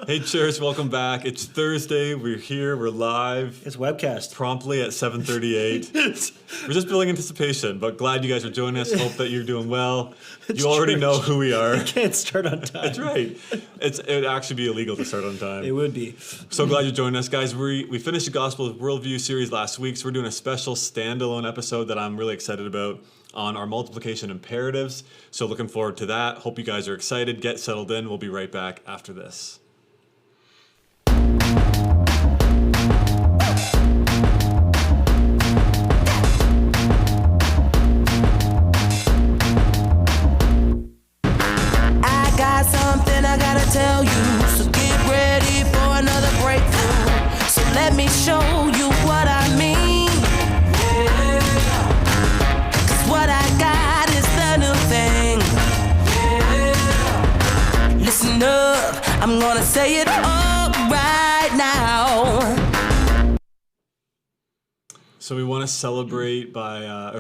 Hey, church, welcome back. It's Thursday. We're here. We're live. It's Webcast. Promptly at 7:38. We're just building anticipation, but glad you guys are joining us. Hope that you're doing well. It's you already church. know who we are. We can't start on time. That's right. It would actually be illegal to start on time. It would be. So glad you're joining us, guys. We finished the Gospel Worldview series last week, so we're doing a special standalone episode that I'm really excited about on our multiplication imperatives. So looking forward to that. Hope you guys are excited. Get settled in. We'll be right back after this. Tell you, so get ready for another breakthrough. So let me show you what I mean. Yeah. 'Cause what I got is the new thing. Yeah. Listen up, I'm gonna say it all right now. So we want to celebrate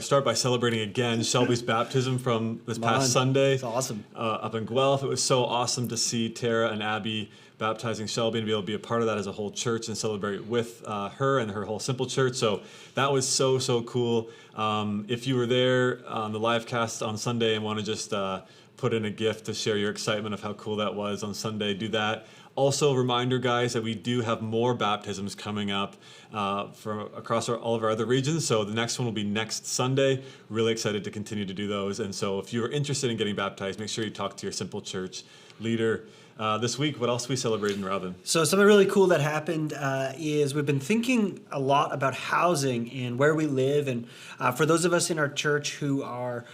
start by celebrating again Shelby's baptism from this past Sunday. It's awesome. Up in Guelph. It was so awesome to see Tara and Abby baptizing Shelby and be able to be a part of that as a whole church and celebrate with her and her whole Simple Church. So that was so cool. If you were there on the live cast on Sunday and want to just put in a gift to share your excitement of how cool that was on Sunday, do that. Also, reminder, guys, that we do have more baptisms coming up from across all of our other regions. So the next one will be next Sunday. Really excited to continue to do those. And so if you're interested in getting baptized, make sure you talk to your Simple Church leader. This week, what else are we celebrating, Robin? So something really cool that happened is we've been thinking a lot about housing and where we live. And for those of us in our church who are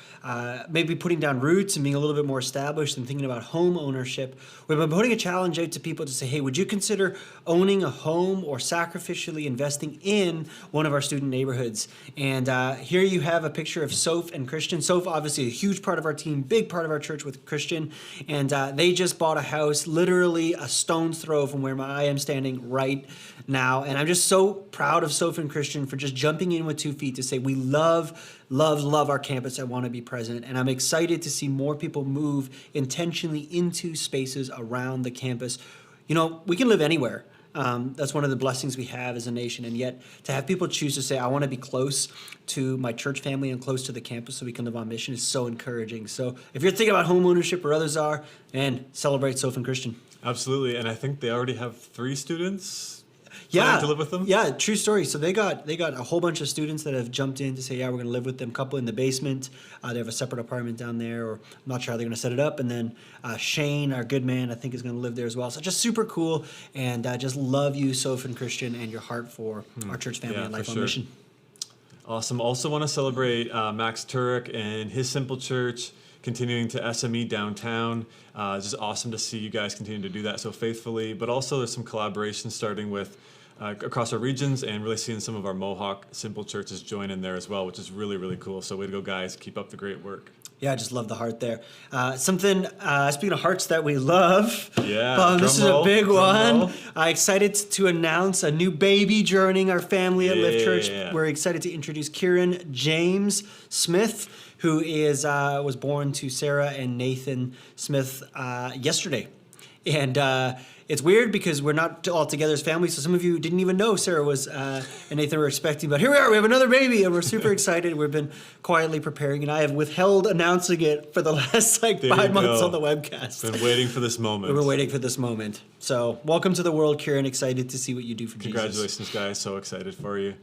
maybe putting down roots and being a little bit more established and thinking about home ownership, we've been putting a challenge out to people to say, hey, would you consider owning a home or sacrificially investing in one of our student neighborhoods? And here you have a picture of Soph and Christian. Soph, obviously a huge part of our team, big part of our church with Christian. And they just bought a house literally a stone's throw from where I am standing right now. And I'm just so proud of Soph and Christian for just jumping in with 2 feet to say we love our campus. I want to be present. And I'm excited to see more people move intentionally into spaces around the campus. You know, we can live anywhere. That's one of the blessings we have as a nation. And yet to have people choose to say, I want to be close to my church family and close to the campus so we can live on mission is so encouraging. So if you're thinking about home ownership or others are, and celebrate Soph and Christian. Absolutely. And I think they already have 3 students to live with them. Yeah, true story. So they got a whole bunch of students that have jumped in to say, yeah, we're going to live with them. A couple in the basement. They have a separate apartment down there, or I'm not sure how they're going to set it up. And then Shane, our good man, I think is going to live there as well. So just super cool. And just love you, Soph and Christian, and your heart for our church family and life on mission. Awesome. Also want to celebrate Max Turek and his Simple Church continuing to SME downtown. It's just awesome to see you guys continue to do that so faithfully. But also there's some collaboration starting with across our regions and really seeing some of our Mohawk Simple Churches join in there as well, which is really cool. So way to go, guys. Keep up the great work. Yeah, I just love the heart there. Speaking of hearts that we love, this is a big one. Excited to announce a new baby joining our family at Lift Church. We're excited to introduce Kieran James Smith, who was born to Sarah and Nathan Smith yesterday. And it's weird because we're not all together as family, so some of you didn't even know Sarah and Nathan were expecting, but here we are, we have another baby, and we're super excited. We've been quietly preparing, and I have withheld announcing it for the last 5 months on the webcast. Been waiting for this moment. We've been waiting for this moment. So welcome to the world, Kieran. Excited to see what you do for Jesus. Congratulations, guys. So excited for you.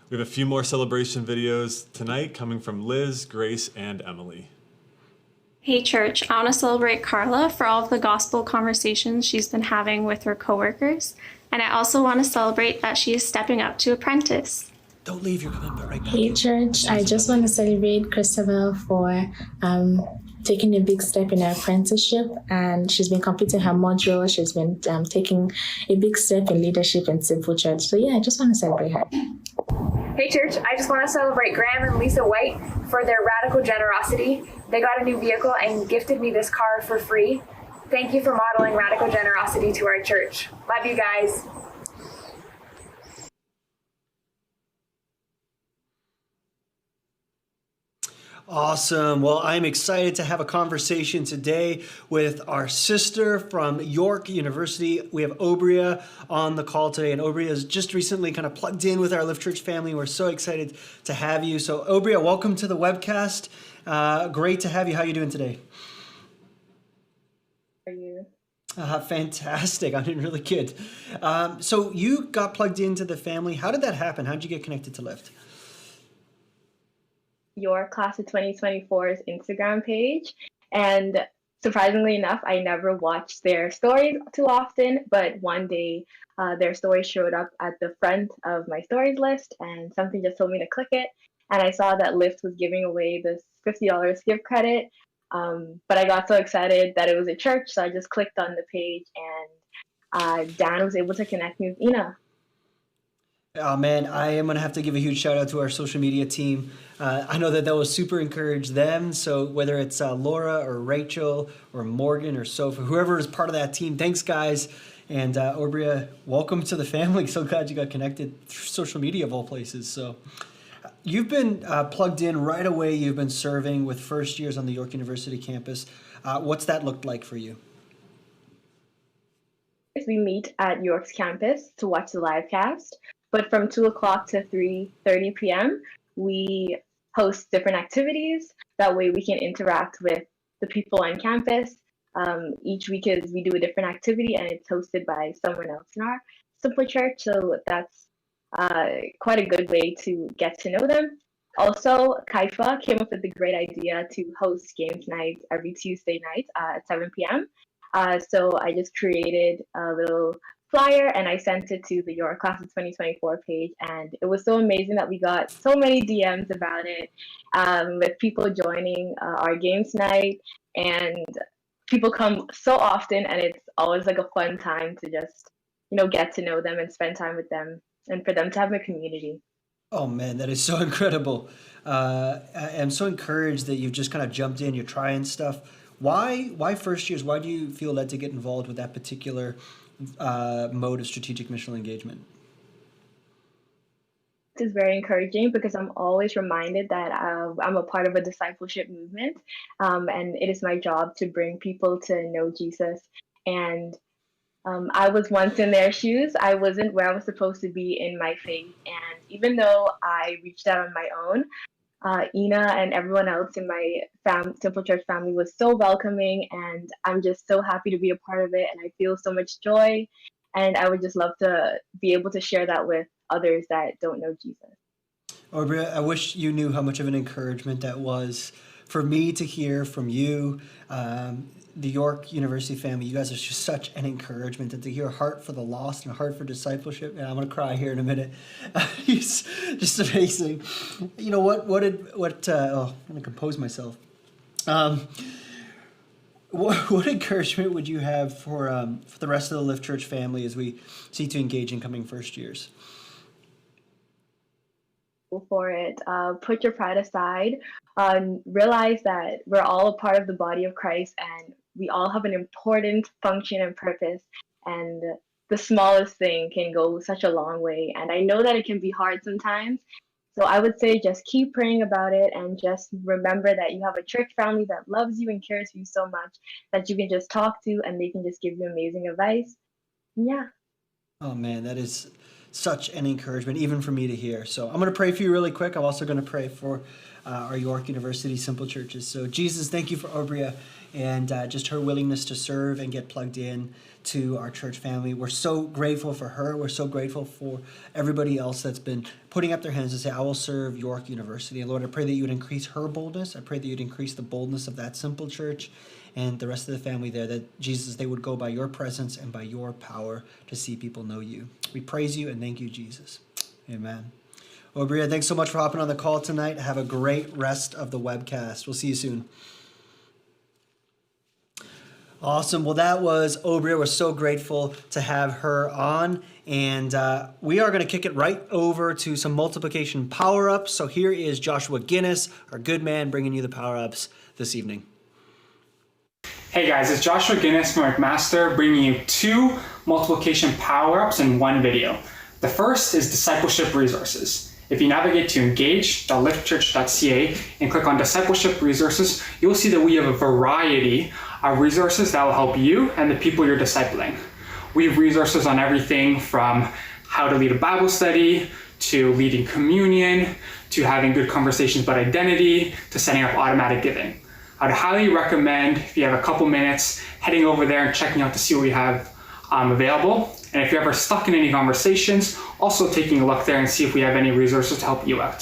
We have a few more celebration videos tonight coming from Liz, Grace, and Emily. Hey church, I want to celebrate Carla for all of the gospel conversations she's been having with her coworkers. And I also want to celebrate that she is stepping up to apprentice. Don't leave, you're coming right back. Hey church, I just want to celebrate Christabel for taking a big step in her apprenticeship, and she's been completing her module. She's been taking a big step in leadership in Simple Church. So yeah, I just want to celebrate her. Hey church, I just want to celebrate Graham and Lisa White for their radical generosity. They got a new vehicle and gifted me this car for free. Thank you for modeling radical generosity to our church. Love you guys. Awesome. Well, I'm excited to have a conversation today with our sister from York University. We have Obria on the call today, and Obria has just recently kind of plugged in with our Lift Church family. We're so excited to have you. So, Obria, welcome to the webcast. Great to have you. How are you doing today? How are you? Fantastic. I'm doing really good. So, you got plugged into the family. How did that happen? How did you get connected to Lift? Your Class of 2024's Instagram page. And surprisingly enough, I never watched their stories too often, but one day their story showed up at the front of my stories list and something just told me to click it. And I saw that Lyft was giving away this $50 gift credit. But I got so excited that it was a church, so I just clicked on the page and Dan was able to connect me with Ina. Oh man, I am gonna have to give a huge shout out to our social media team. I know that will super encourage them. So whether it's Laura or Rachel or Morgan or Sophie, whoever is part of that team, thanks guys. And Obria, welcome to the family. So glad you got connected through social media of all places. So you've been plugged in right away. You've been serving with first years on the York University campus. What's that looked like for you? We meet at York's campus to watch the live cast. But from 2 o'clock to 3:30 p.m., we host different activities. That way we can interact with the people on campus. Each week we do a different activity and it's hosted by someone else in our simple church. So that's quite a good way to get to know them. Also, Kaifa came up with the great idea to host games nights every Tuesday night at 7 p.m. So I just created a little flyer and I sent it to the Your Class of 2024 page, and it was so amazing that we got so many DMs about it, with people joining our games night, and people come so often, and it's always like a fun time to just get to know them and spend time with them, and for them to have a community. Oh man, that is so incredible. I'm so encouraged that you've just kind of jumped in, you're trying stuff. Why first years? Why do you feel led to get involved with that particular mode of strategic missional engagement? Is very encouraging because I'm always reminded that I'm a part of a discipleship movement, and it is my job to bring people to know Jesus. And I was once in their shoes. I wasn't where I was supposed to be in my faith, and even though I reached out on my own, Ina and everyone else in my Simple Church family was so welcoming, and I'm just so happy to be a part of it, and I feel so much joy, and I would just love to be able to share that with others that don't know Jesus. Obria, I wish you knew how much of an encouragement that was for me to hear from you. The York University family, you guys are just such an encouragement, and to hear a heart for the lost and a heart for discipleship. And I'm going to cry here in a minute. It's just amazing. You know what? I'm going to compose myself. What encouragement would you have for the rest of the Lift Church family as we seek to engage in coming first years? Go for it. Put your pride aside. Realize that we're all a part of the body of Christ, and we all have an important function and purpose, and the smallest thing can go such a long way. And I know that it can be hard sometimes. So I would say just keep praying about it, and just remember that you have a church family that loves you and cares for you so much that you can just talk to, and they can just give you amazing advice. Yeah. Oh man, that is such an encouragement, even for me to hear. So I'm going to pray for you really quick. I'm also going to pray for our York University Simple Churches. So Jesus, thank you for Obria and just her willingness to serve and get plugged in to our church family. We're so grateful for her. We're so grateful for everybody else that's been putting up their hands to say, I will serve York University. And Lord, I pray that you would increase her boldness. I pray that you'd increase the boldness of that simple church and the rest of the family there, that Jesus, they would go by your presence and by your power to see people know you. We praise you and thank you, Jesus. Amen. Obria, thanks so much for hopping on the call tonight. Have a great rest of the webcast. We'll see you soon. Awesome. Well, that was Obria. We're so grateful to have her on. And we are going to kick it right over to some multiplication power-ups. So here is Joshua Guinness, our good man, bringing you the power-ups this evening. Hey guys, it's Joshua Guinness from McMaster, bringing you 2 multiplication power-ups in one video. The first is discipleship resources. If you navigate to engage.liftchurch.ca and click on Discipleship Resources, you'll see that we have a variety of resources that will help you and the people you're discipling. We have resources on everything from how to lead a Bible study, to leading communion, to having good conversations about identity, to setting up automatic giving. I'd highly recommend, if you have a couple minutes, heading over there and checking out to see what we have available. And if you're ever stuck in any conversations, also taking a look there and see if we have any resources to help you out.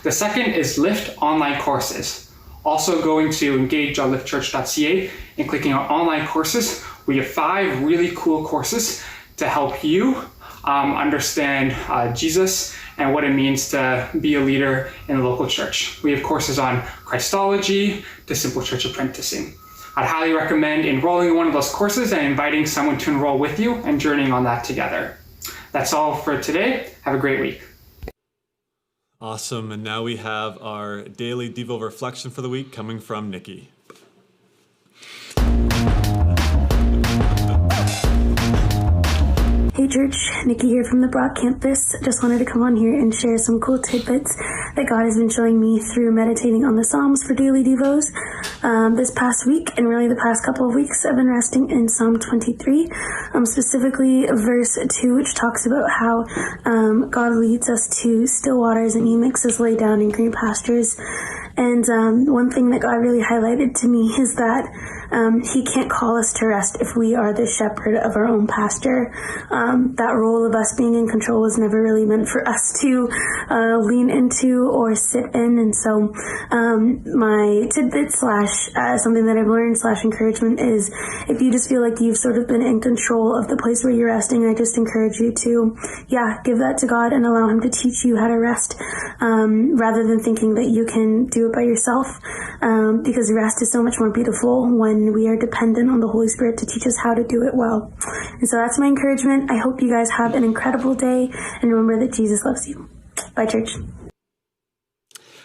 The second is Lift online courses. Also going to engage.liftchurch.ca and clicking on online courses. We have 5 really cool courses to help you understand Jesus and what it means to be a leader in the local church. We have courses on Christology to Simple Church Apprenticing. I'd highly recommend enrolling in one of those courses and inviting someone to enroll with you and journeying on that together. That's all for today. Have a great week. Awesome. And now we have our daily Devo reflection for the week coming from Nikki. Hey church, Nikki here from the Broad Campus. Just wanted to come on here and share some cool tidbits that God has been showing me through meditating on the Psalms for daily devos. This past week, and really the past couple of weeks, I've been resting in Psalm 23, specifically verse 2, which talks about how God leads us to still waters and He makes us lay down in green pastures. And one thing that God really highlighted to me is that He can't call us to rest if we are the shepherd of our own pasture. That role of us being in control was never really meant for us to lean into or sit in. And so my tidbit slash something that I've learned slash encouragement is, if you just feel like you've sort of been in control of the place where you're resting, I just encourage you to, give that to God and allow Him to teach you how to rest, rather than thinking that you can do it by yourself, because rest is so much more beautiful when we are dependent on the Holy Spirit to teach us how to do it well. And so that's my encouragement. I hope you guys have an incredible day, and remember that Jesus loves you. Bye, church.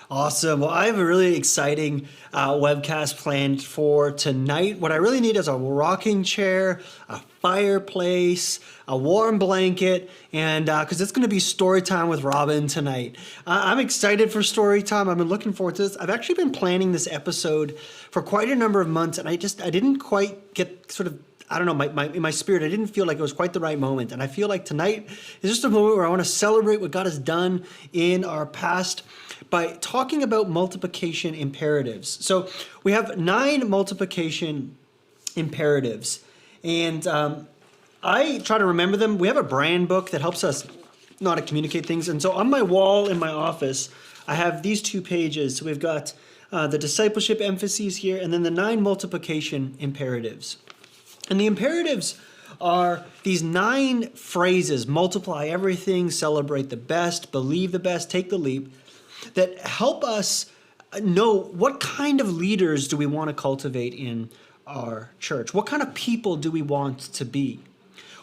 Awesome. Well, I have a really exciting webcast planned for tonight. What I really need is a rocking chair, a fireplace, a warm blanket, and because it's going to be story time with Robin tonight. I'm excited for story time. I've been looking forward to this. I've actually been planning this episode for quite a number of months, and I didn't quite get sort of, I don't know, in my spirit, I didn't feel like it was quite the right moment. And I feel like tonight is just a moment where I want to celebrate what God has done in our past by talking about multiplication imperatives. So we have 9 multiplication imperatives, and I try to remember them. We have a brand book that helps us know how to communicate things. And so on my wall in my office, I have these 2 pages. So we've got the discipleship emphases here, and then the 9 multiplication imperatives. And the imperatives are these 9 phrases: multiply everything, celebrate the best, believe the best, take the leap, that help us know what kind of leaders do we want to cultivate in our church? What kind of people do we want to be?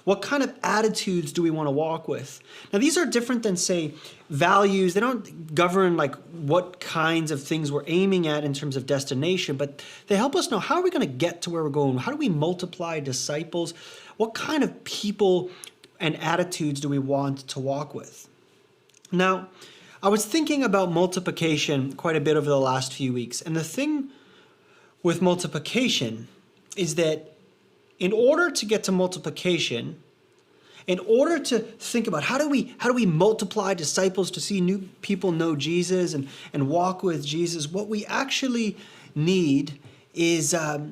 What kind of attitudes do we want to walk with? Now, these are different than, say, values. They don't govern like what kinds of things we're aiming at in terms of destination, but they help us know, how are we going to get to where we're going? How do we multiply disciples? What kind of people and attitudes do we want to walk with? Now, I was thinking about multiplication quite a bit over the last few weeks, and the thing with multiplication is that in order to get to multiplication, in order to think about how do we multiply disciples to see new people know Jesus and walk with Jesus, what we actually need is not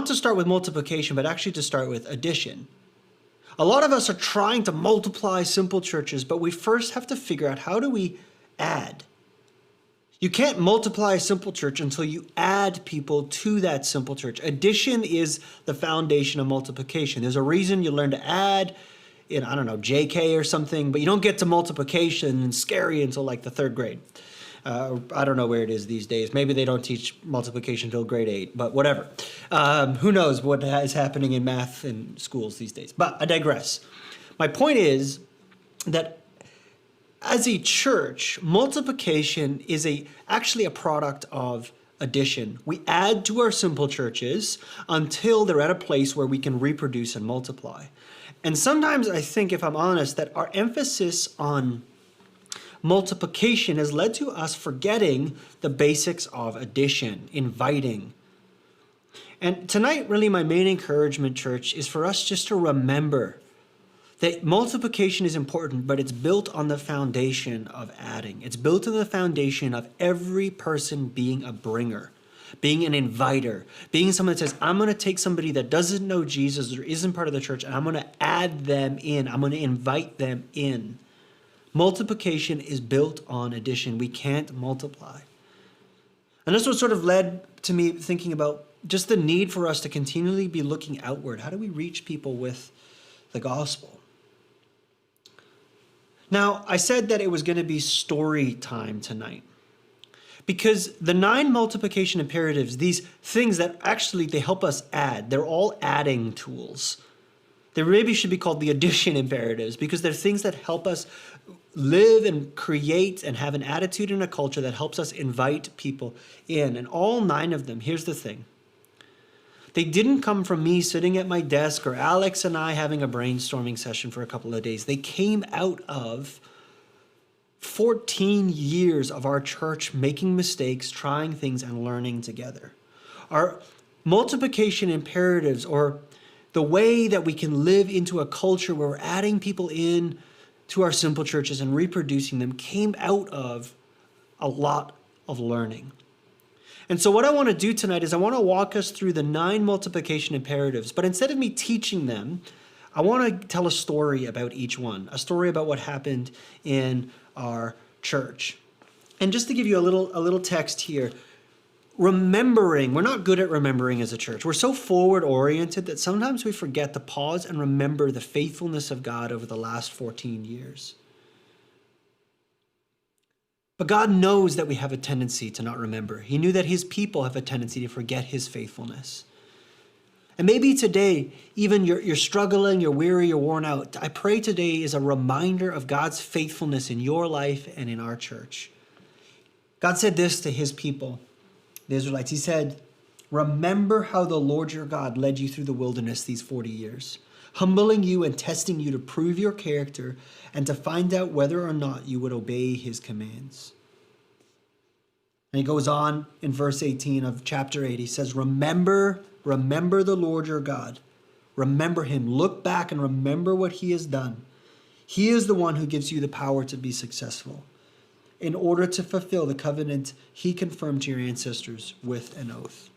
to start with multiplication, but actually to start with addition. A lot of us are trying to multiply simple churches, but we first have to figure out, how do we add? You can't multiply a simple church until you add people to that simple church. Addition is the foundation of multiplication. There's a reason you learn to add in, JK or something, but you don't get to multiplication and scary until like the 3rd grade. I don't know where it is these days. Maybe they don't teach multiplication until grade 8, but whatever. Who knows what is happening in math in schools these days. But I digress. My point is that as a church, multiplication is actually a product of addition. We add to our simple churches until they're at a place where we can reproduce and multiply. And sometimes I think, if I'm honest, that our emphasis on multiplication has led to us forgetting the basics of addition, inviting. And tonight, really, my main encouragement, church, is for us just to remember that multiplication is important, but it's built on the foundation of adding. It's built on the foundation of every person being a bringer, being an inviter, being someone that says, I'm going to take somebody that doesn't know Jesus or isn't part of the church, and I'm going to add them in. I'm going to invite them in. Multiplication is built on addition. We can't multiply. And this was sort of led to me thinking about just the need for us to continually be looking outward. How do we reach people with the gospel? Now, I said that it was going to be story time tonight because the 9 multiplication imperatives, these things that actually they help us add, they're all adding tools. They maybe should be called the addition imperatives because they're things that help us live and create and have an attitude and a culture that helps us invite people in. And all 9 of them, here's the thing. They didn't come from me sitting at my desk or Alex and I having a brainstorming session for a couple of days. They came out of 14 years of our church making mistakes, trying things, and learning together. Our multiplication imperatives, or the way that we can live into a culture where we're adding people in to our simple churches and reproducing them, came out of a lot of learning. And so what I want to do tonight is I want to walk us through the 9 multiplication imperatives. But instead of me teaching them, I want to tell a story about each one, a story about what happened in our church. And just to give you a little text here, remembering, we're not good at remembering as a church. We're so forward oriented that sometimes we forget to pause and remember the faithfulness of God over the last 14 years. But God knows that we have a tendency to not remember. He knew that his people have a tendency to forget his faithfulness. And maybe today, even you're struggling, you're weary, you're worn out. I pray today is a reminder of God's faithfulness in your life and in our church. God said this to his people, the Israelites. He said, remember how the Lord your God led you through the wilderness these 40 years, humbling you and testing you to prove your character and to find out whether or not you would obey his commands. And he goes on in verse 18 of chapter 8. He says, remember the Lord your God. Remember him. Look back and remember what he has done. He is the one who gives you the power to be successful in order to fulfill the covenant he confirmed to your ancestors with an oath.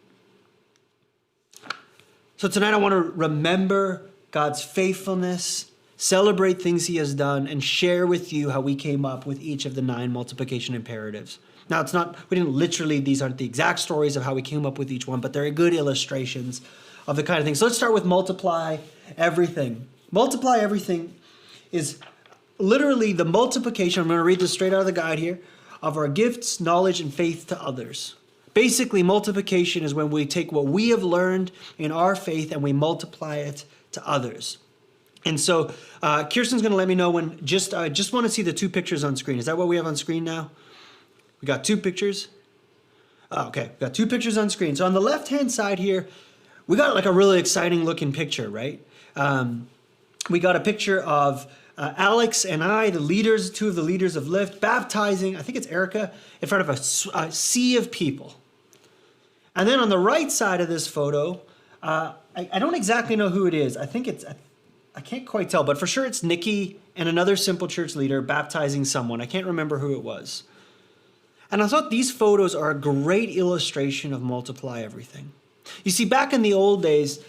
So tonight I want to remember God's faithfulness, celebrate things he has done, and share with you how we came up with each of the 9 multiplication imperatives. Now, we didn't literally, these aren't the exact stories of how we came up with each one, but they're good illustrations of the kind of things. So let's start with multiply everything. Multiply everything is literally the multiplication, I'm going to read this straight out of the guide here, of our gifts, knowledge, and faith to others. Basically, multiplication is when we take what we have learned in our faith and we multiply it to others. And so Kirsten's going to let me know when, I just want to see the 2 pictures on screen. Is that what we have on screen now? We got 2 pictures. Okay, we got 2 pictures on screen. So on the left-hand side here, we got like a really exciting looking picture, right? We got a picture of Alex and I, the leaders, 2 of the leaders of Lift, baptizing, I think it's Erica, in front of a sea of people. And then on the right side of this photo, I don't exactly know who it is. I think I can't quite tell, but for sure it's Nikki and another Simple Church leader baptizing someone. I can't remember who it was. And I thought these photos are a great illustration of multiply everything. You see, back in the old days,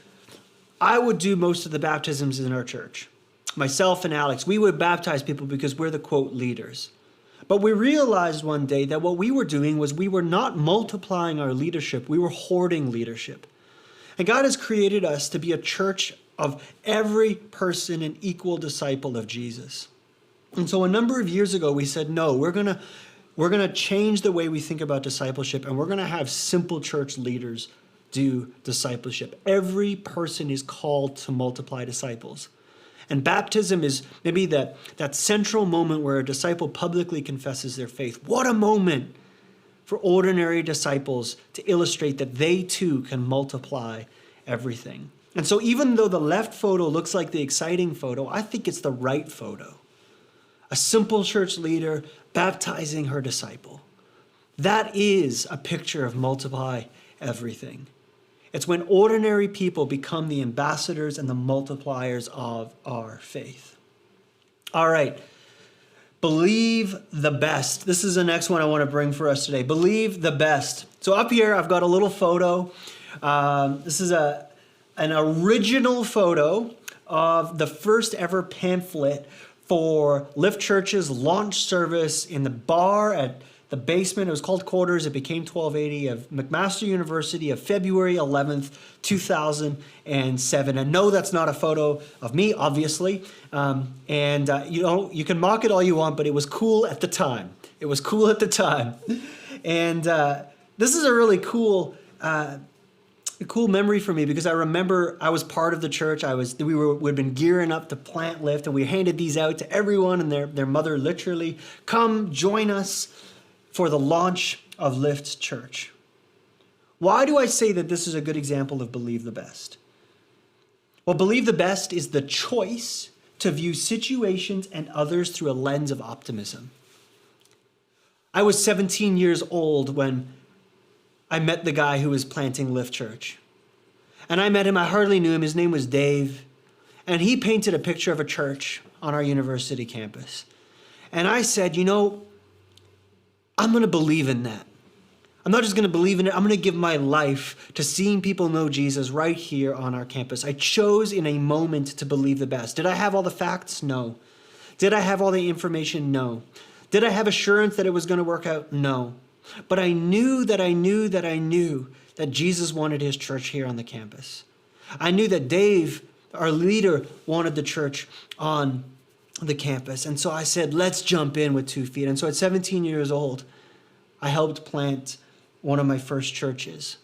I would do most of the baptisms in our church. Myself and Alex, we would baptize people because we're the, quote, leaders. But we realized one day that what we were doing was we were not multiplying our leadership, we were hoarding leadership. And God has created us to be a church of every person an equal disciple of Jesus. And so a number of years ago, we said, no, we're going to change the way we think about discipleship, and we're going to have simple church leaders do discipleship. Every person is called to multiply disciples. And baptism is maybe that central moment where a disciple publicly confesses their faith. What a moment for ordinary disciples to illustrate that they too can multiply everything. And so even though the left photo looks like the exciting photo, I think it's the right photo. A simple church leader baptizing her disciple. That is a picture of multiply everything. It's when ordinary people become the ambassadors and the multipliers of our faith. All right. Believe the best. This is the next one I want to bring for us today. Believe the best. So up here, I've got a little photo. This is an original photo of the first ever pamphlet for Lift Church's launch service in the bar at the basement. It was called Quarters. It became 1280 of McMaster University of February 11th, 2007. And no, that's not a photo of me, obviously. You can mock it all you want, but it was cool at the time. It was cool at the time. And this is a really cool memory for me, because I remember I was part of the church. We'd been gearing up to plant Lift, and we handed these out to everyone and their mother, literally. Come join us for the launch of Lift Church. Why do I say that this is a good example of believe the best? Well, believe the best is the choice to view situations and others through a lens of optimism. I was 17 years old when I met the guy who was planting Lift Church. And I met him, I hardly knew him, his name was Dave. And he painted a picture of a church on our university campus. And I said, I'm going to believe in that. I'm not just going to believe in it, I'm going to give my life to seeing people know Jesus right here on our campus. I chose in a moment to believe the best. Did I have all the facts? No. Did I have all the information? No. Did I have assurance that it was going to work out? No. But I knew that Jesus wanted his church here on the campus. I knew that Dave, our leader, wanted the church on the campus. And so I said, let's jump in with 2 feet. And so at 17 years old, I helped plant one of my first churches.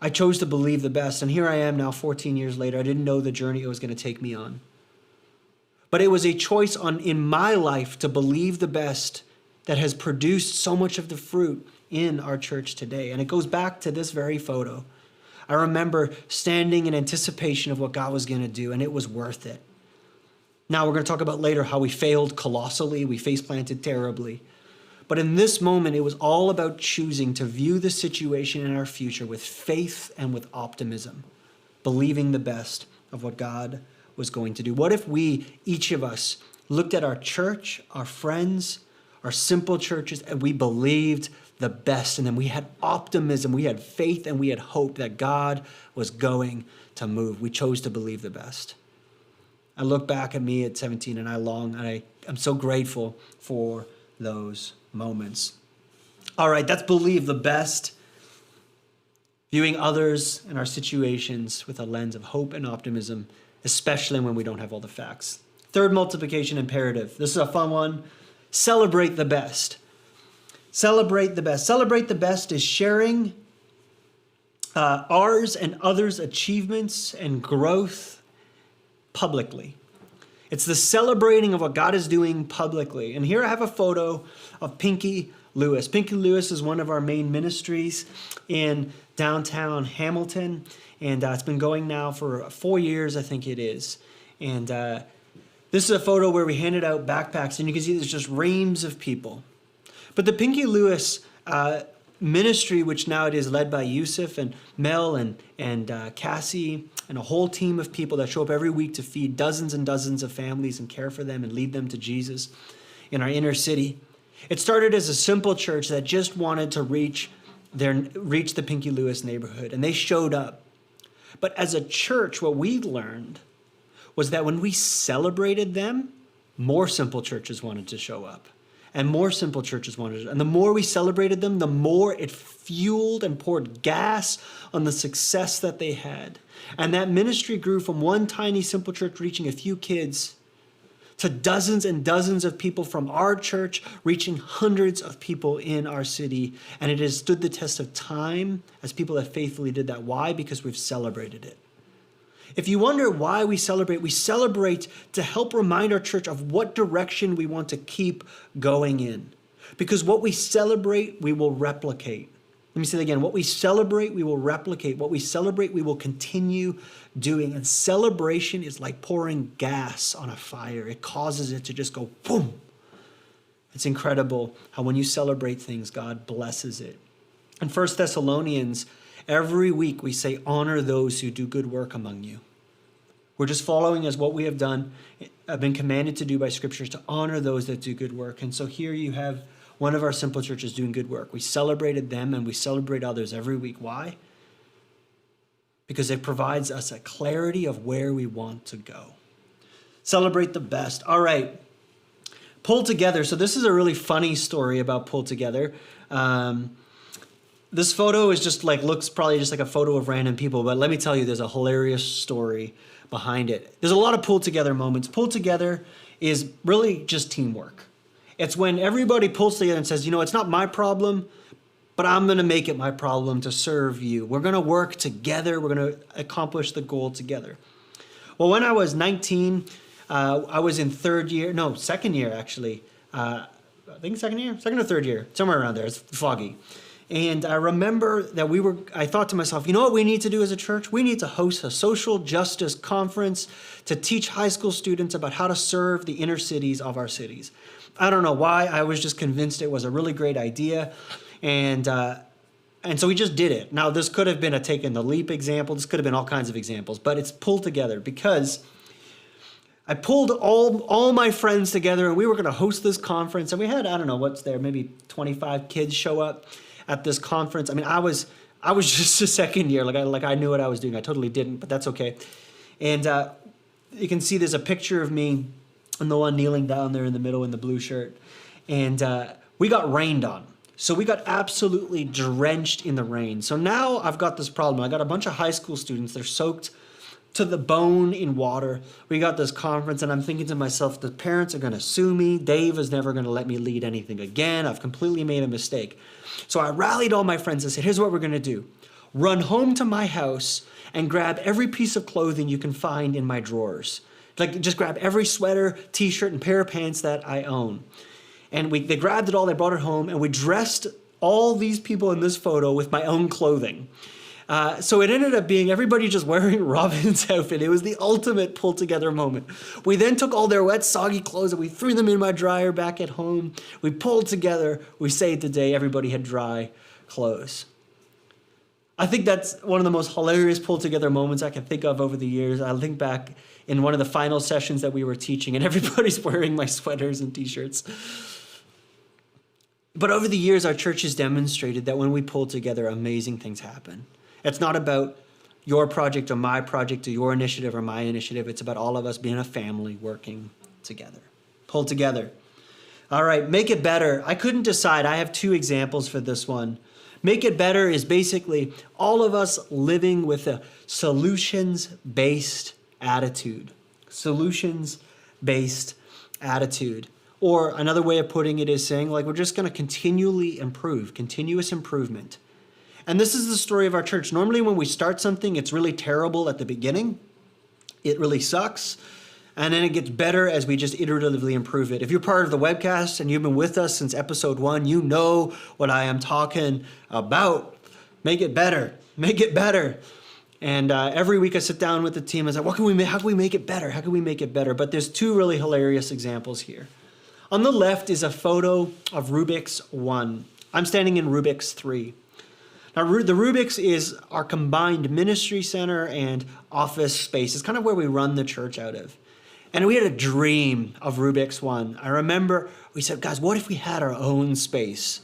I chose to believe the best. And here I am now 14 years later. I didn't know the journey it was going to take me on. But it was a choice in my life to believe the best that has produced so much of the fruit in our church today. And it goes back to this very photo. I remember standing in anticipation of what God was going to do, and it was worth it. Now, we're going to talk about later how we failed colossally, we face-planted terribly. But in this moment, it was all about choosing to view the situation in our future with faith and with optimism, believing the best of what God was going to do. What if we, each of us, looked at our church, our friends, our simple churches, and we believed the best, and then we had optimism, we had faith, and we had hope that God was going to move. We chose to believe the best. I look back at me at 17 and I'm so grateful for those moments. All right, that's believe the best. Viewing others and our situations with a lens of hope and optimism, especially when we don't have all the facts. Third multiplication imperative. This is a fun one. Celebrate the best. Celebrate the best. Celebrate the best is sharing ours and others' achievements and growth publicly. It's the celebrating of what God is doing publicly. And here I have a photo of Pinky Lewis. Pinky Lewis is one of our main ministries in downtown Hamilton. And it's been going now for 4 years, I think it is. And this is a photo where we handed out backpacks, and you can see there's just reams of people. But the Pinky Lewis ministry, which now it is led by Yusuf and Mel and Cassie and a whole team of people that show up every week to feed dozens and dozens of families and care for them and lead them to Jesus in our inner city. It started as a simple church that just wanted to reach the Pinky Lewis neighborhood, and they showed up. But as a church, what we learned was that when we celebrated them, more simple churches wanted to show up. And more simple churches wanted to. And the more we celebrated them, the more it fueled and poured gas on the success that they had. And that ministry grew from one tiny simple church reaching a few kids to dozens and dozens of people from our church reaching hundreds of people in our city. And it has stood the test of time as people that faithfully did that. Why? Because we've celebrated it. If you wonder why we celebrate to help remind our church of what direction we want to keep going in. Because what we celebrate, we will replicate. Let me say that again. What we celebrate, we will replicate. What we celebrate, we will continue doing. And celebration is like pouring gas on a fire. It causes it to just go boom. It's incredible how when you celebrate things, God blesses it. In 1 Thessalonians, every week we say, honor those who do good work among you. We're just following as what we have done, have been commanded to do by scriptures, to honor those that do good work. And so here you have one of our simple churches doing good work. We celebrated them and we celebrate others every week. Why? Because it provides us a clarity of where we want to go. Celebrate the best. All right. Pull together. So this is a really funny story about pull together. This photo is just like, looks probably just like a photo of random people, but let me tell you, there's a hilarious story behind it. There's a lot of pull together moments. Pull together is really just teamwork. It's when everybody pulls together and says, you know, it's not my problem, but I'm going to make it my problem to serve you. We're going to work together. We're going to accomplish the goal together. Well, when I was 19, I was in second year actually. I think second or third year, somewhere around there. It's foggy. And I remember that I thought to myself, you know what we need to do as a church? We need to host a social justice conference to teach high school students about how to serve the inner cities of our cities. I don't know why. I was just convinced it was a really great idea. And so we just did it. Now, this could have been a taking the leap example. This could have been all kinds of examples, but it's pulled together because I pulled all my friends together and we were going to host this conference. And we had, I don't know what's there, maybe 25 kids show up at this conference. I mean, I was just a second year. Like I knew what I was doing. I totally didn't, but that's okay. And you can see there's a picture of me and the one kneeling down there in the middle in the blue shirt. And we got rained on. So we got absolutely drenched in the rain. So now I've got this problem. I got a bunch of high school students. They're soaked to the bone in water. We got this conference and I'm thinking to myself, the parents are going to sue me. Dave is never going to let me lead anything again. I've completely made a mistake. So I rallied all my friends and said, here's what we're going to do. Run home to my house and grab every piece of clothing you can find in my drawers. Like just grab every sweater, t-shirt, and pair of pants that I own. And they grabbed it all, they brought it home, and we dressed all these people in this photo with my own clothing. So it ended up being everybody just wearing Robin's outfit. It was the ultimate pull together moment. We then took all their wet, soggy clothes and we threw them in my dryer back at home. We pulled together. We saved the day. Everybody had dry clothes. I think that's one of the most hilarious pull together moments I can think of over the years. I think back in one of the final sessions that we were teaching and everybody's wearing my sweaters and t-shirts. But over the years, our church has demonstrated that when we pull together, amazing things happen. It's not about your project or my project or your initiative or my initiative. It's about all of us being a family working together. Pull together. All right, make it better. I couldn't decide. I have two examples for this one. Make it better is basically all of us living with a solutions-based attitude. Solutions-based attitude. Or another way of putting it is saying, like, we're just going to continually improve, continuous improvement. And this is the story of our church. Normally when we start something, it's really terrible at the beginning. It really sucks. And then it gets better as we just iteratively improve it. If you're part of the Webcast and you've been with us since episode 1, you know what I am talking about. Make it better. Make it better. And every week I sit down with the team and say, how can we make it better? How can we make it better? But there's two really hilarious examples here. On the left is a photo of Rubik's 1. I'm standing in Rubik's 3. Now, the Rubik's is our combined ministry center and office space. It's kind of where we run the church out of. And we had a dream of Rubik's 1. I remember we said, guys, what if we had our own space?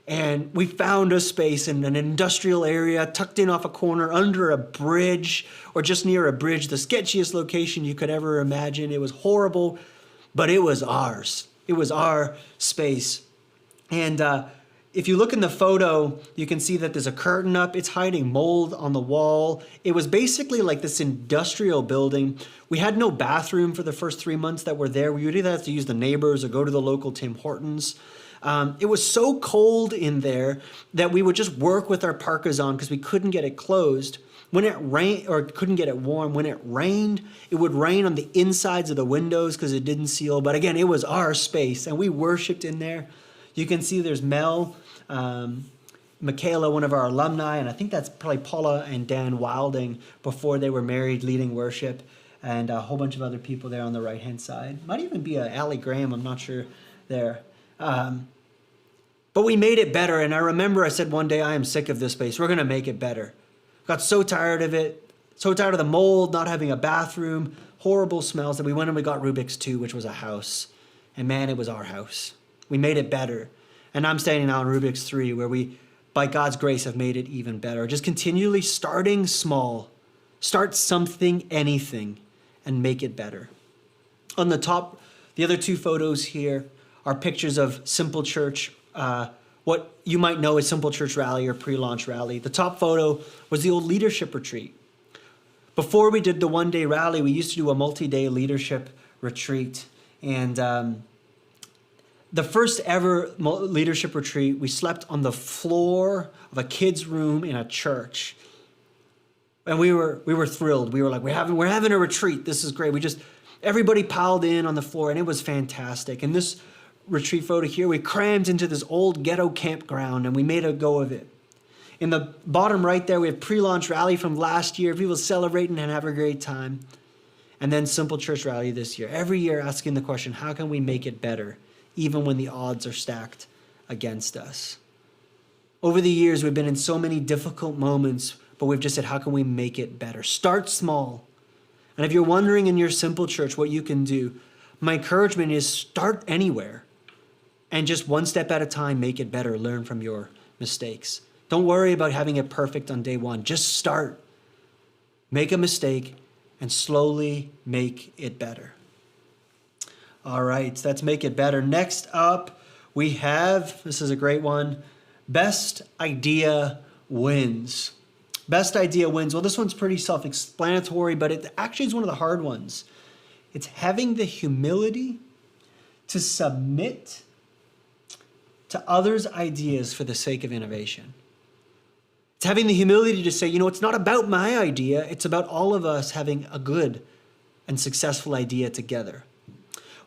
And we found a space in an industrial area, tucked in off a corner, under a bridge, or just near a bridge, the sketchiest location you could ever imagine. It was horrible, but it was ours. It was our space. And if you look in the photo, you can see that there's a curtain up. It's hiding mold on the wall. It was basically like this industrial building. We had no bathroom for the first 3 months that we're there. We would either have to use the neighbors or go to the local Tim Hortons. It was so cold in there that we would just work with our parkas on because we couldn't get it closed. When it rained, or couldn't get it warm, when it rained, it would rain on the insides of the windows because it didn't seal. But again, it was our space and we worshiped in there. You can see there's Mel, Michaela, one of our alumni, and I think that's probably Paula and Dan Wilding before they were married, leading worship, and a whole bunch of other people there on the right-hand side. Might even be Allie Graham, I'm not sure there. But we made it better. And I remember I said one day, I am sick of this space. We're going to make it better. Got so tired of it, so tired of the mold, not having a bathroom, horrible smells, that we went and we got Rubik's 2, which was a house. And man, it was our house. We made it better. And I'm standing now on Rubik's 3, where we, by God's grace, have made it even better. Just continually starting small. Start something, anything, and make it better. On the top, the other 2 photos here are pictures of Simple Church, what you might know as Simple Church Rally or pre-launch rally. The top photo was the old leadership retreat. Before we did the one-day rally, we used to do a multi-day leadership retreat. And the first ever leadership retreat, we slept on the floor of a kid's room in a church. And we were thrilled. We were like, we're having a retreat. This is great. Everybody piled in on the floor, and it was fantastic. And this retreat photo here, we crammed into this old ghetto campground, and we made a go of it. In the bottom right there, we have pre-launch rally from last year. People celebrating and have a great time. And then Simple Church Rally this year. Every year asking the question, how can we make it better, even when the odds are stacked against us? Over the years, we've been in so many difficult moments, but we've just said, how can we make it better? Start small. And if you're wondering in your Simple Church what you can do, my encouragement is start anywhere. And just one step at a time, make it better. Learn from your mistakes. Don't worry about having it perfect on day one. Just start. Make a mistake and slowly make it better. All right, let's make it better. Next up, we have, this is a great one, best idea wins. Best idea wins. Well, this one's pretty self-explanatory, but it actually is one of the hard ones. It's having the humility to submit to others' ideas for the sake of innovation. It's having the humility to say, it's not about my idea. It's about all of us having a good and successful idea together.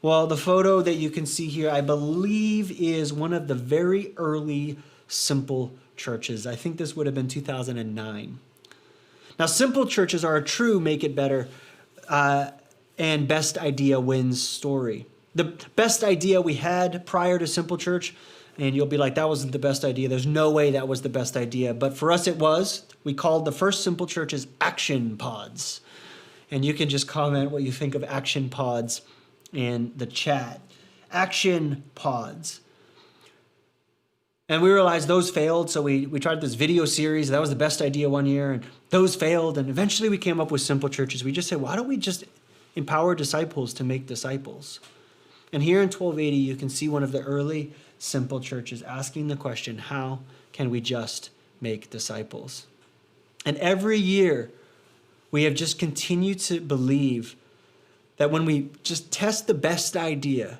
Well, the photo that you can see here, I believe, is one of the very early Simple Churches. I think this would have been 2009. Now, Simple Churches are a true make it better and best idea wins story. The best idea we had prior to Simple Church, and you'll be like, that wasn't the best idea. There's no way that was the best idea. But for us, it was. We called the first Simple Churches Action Pods. And you can just comment what you think of Action Pods in the chat. Action Pods. And we realized those failed, so we tried this video series. That was the best idea one year, and those failed. And eventually we came up with Simple Churches. We just said, why don't we just empower disciples to make disciples? And here in 1280, you can see one of the early Simple Churches asking the question, how can we just make disciples? And every year, we have just continued to believe that when we just test the best idea,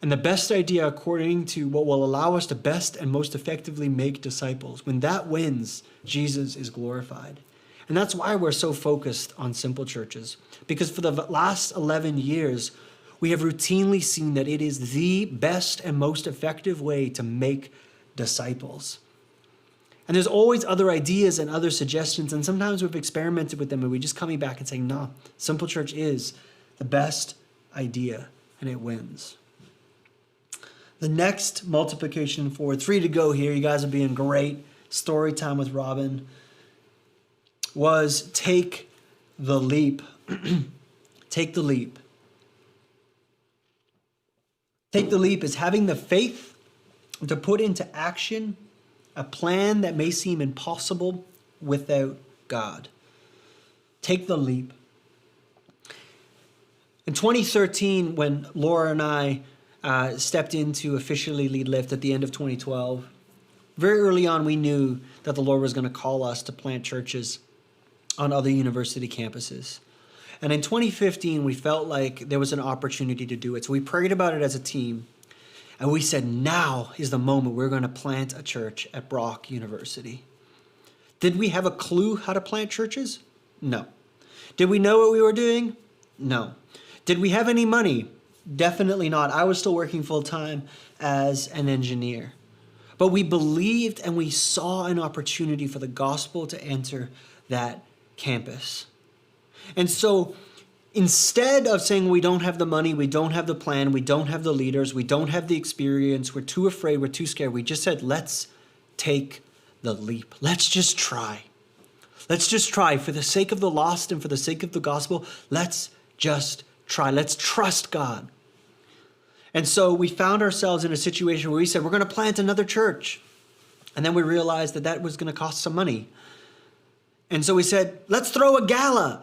and the best idea according to what will allow us to best and most effectively make disciples, when that wins, Jesus is glorified. And that's why we're so focused on Simple Churches. Because for the last 11 years, we have routinely seen that it is the best and most effective way to make disciples. And there's always other ideas and other suggestions, and sometimes we've experimented with them and we're just coming back and saying, no, Simple Church is the best idea, and it wins. The next multiplication forward, 3 to go here, you guys are being great. Story time with Robin was take the leap. Take the leap. Take the leap is having the faith to put into action a plan that may seem impossible without God. Take the leap. In 2013, when Laura and I stepped in to officially lead Lift at the end of 2012, very early on we knew that the Lord was going to call us to plant churches on other university campuses. And in 2015, we felt like there was an opportunity to do it. So we prayed about it as a team. And we said, now is the moment we're going to plant a church at Brock University. Did we have a clue how to plant churches? No. Did we know what we were doing? No. Did we have any money? Definitely not. I was still working full-time as an engineer. But we believed and we saw an opportunity for the gospel to enter that campus. And so instead of saying we don't have the money, we don't have the plan, we don't have the leaders, we don't have the experience, we're too afraid, we're too scared, we just said, let's take the leap. Let's just try. Let's just try for the sake of the lost and for the sake of the gospel. Let's just try. Let's trust God. And so we found ourselves in a situation where we said, we're going to plant another church. And then we realized that that was going to cost some money. And so we said, let's throw a gala.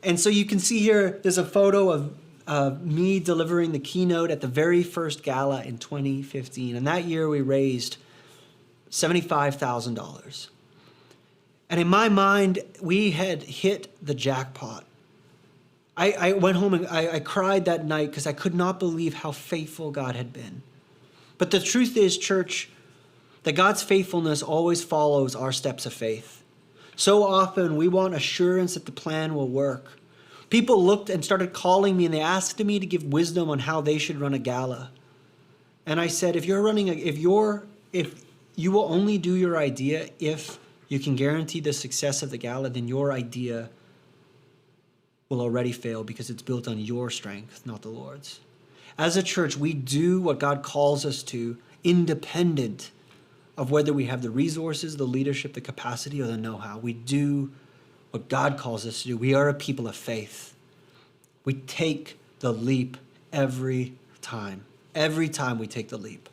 And so you can see here, there's a photo of me delivering the keynote at the very first gala in 2015. And that year we raised $75,000. And in my mind, we had hit the jackpot. I went home and I cried that night because I could not believe how faithful God had been. But the truth is, church, that God's faithfulness always follows our steps of faith. So often we want assurance that the plan will work. People looked and started calling me and they asked me to give wisdom on how they should run a gala. And I said, if you will only do your idea if you can guarantee the success of the gala, then your idea will already fail because it's built on your strength, not the Lord's. As a church, we do what God calls us to, independent of whether we have the resources, the leadership, the capacity, or the know-how. We do what God calls us to do. We are a people of faith. We take the leap every time. Every time we take the leap.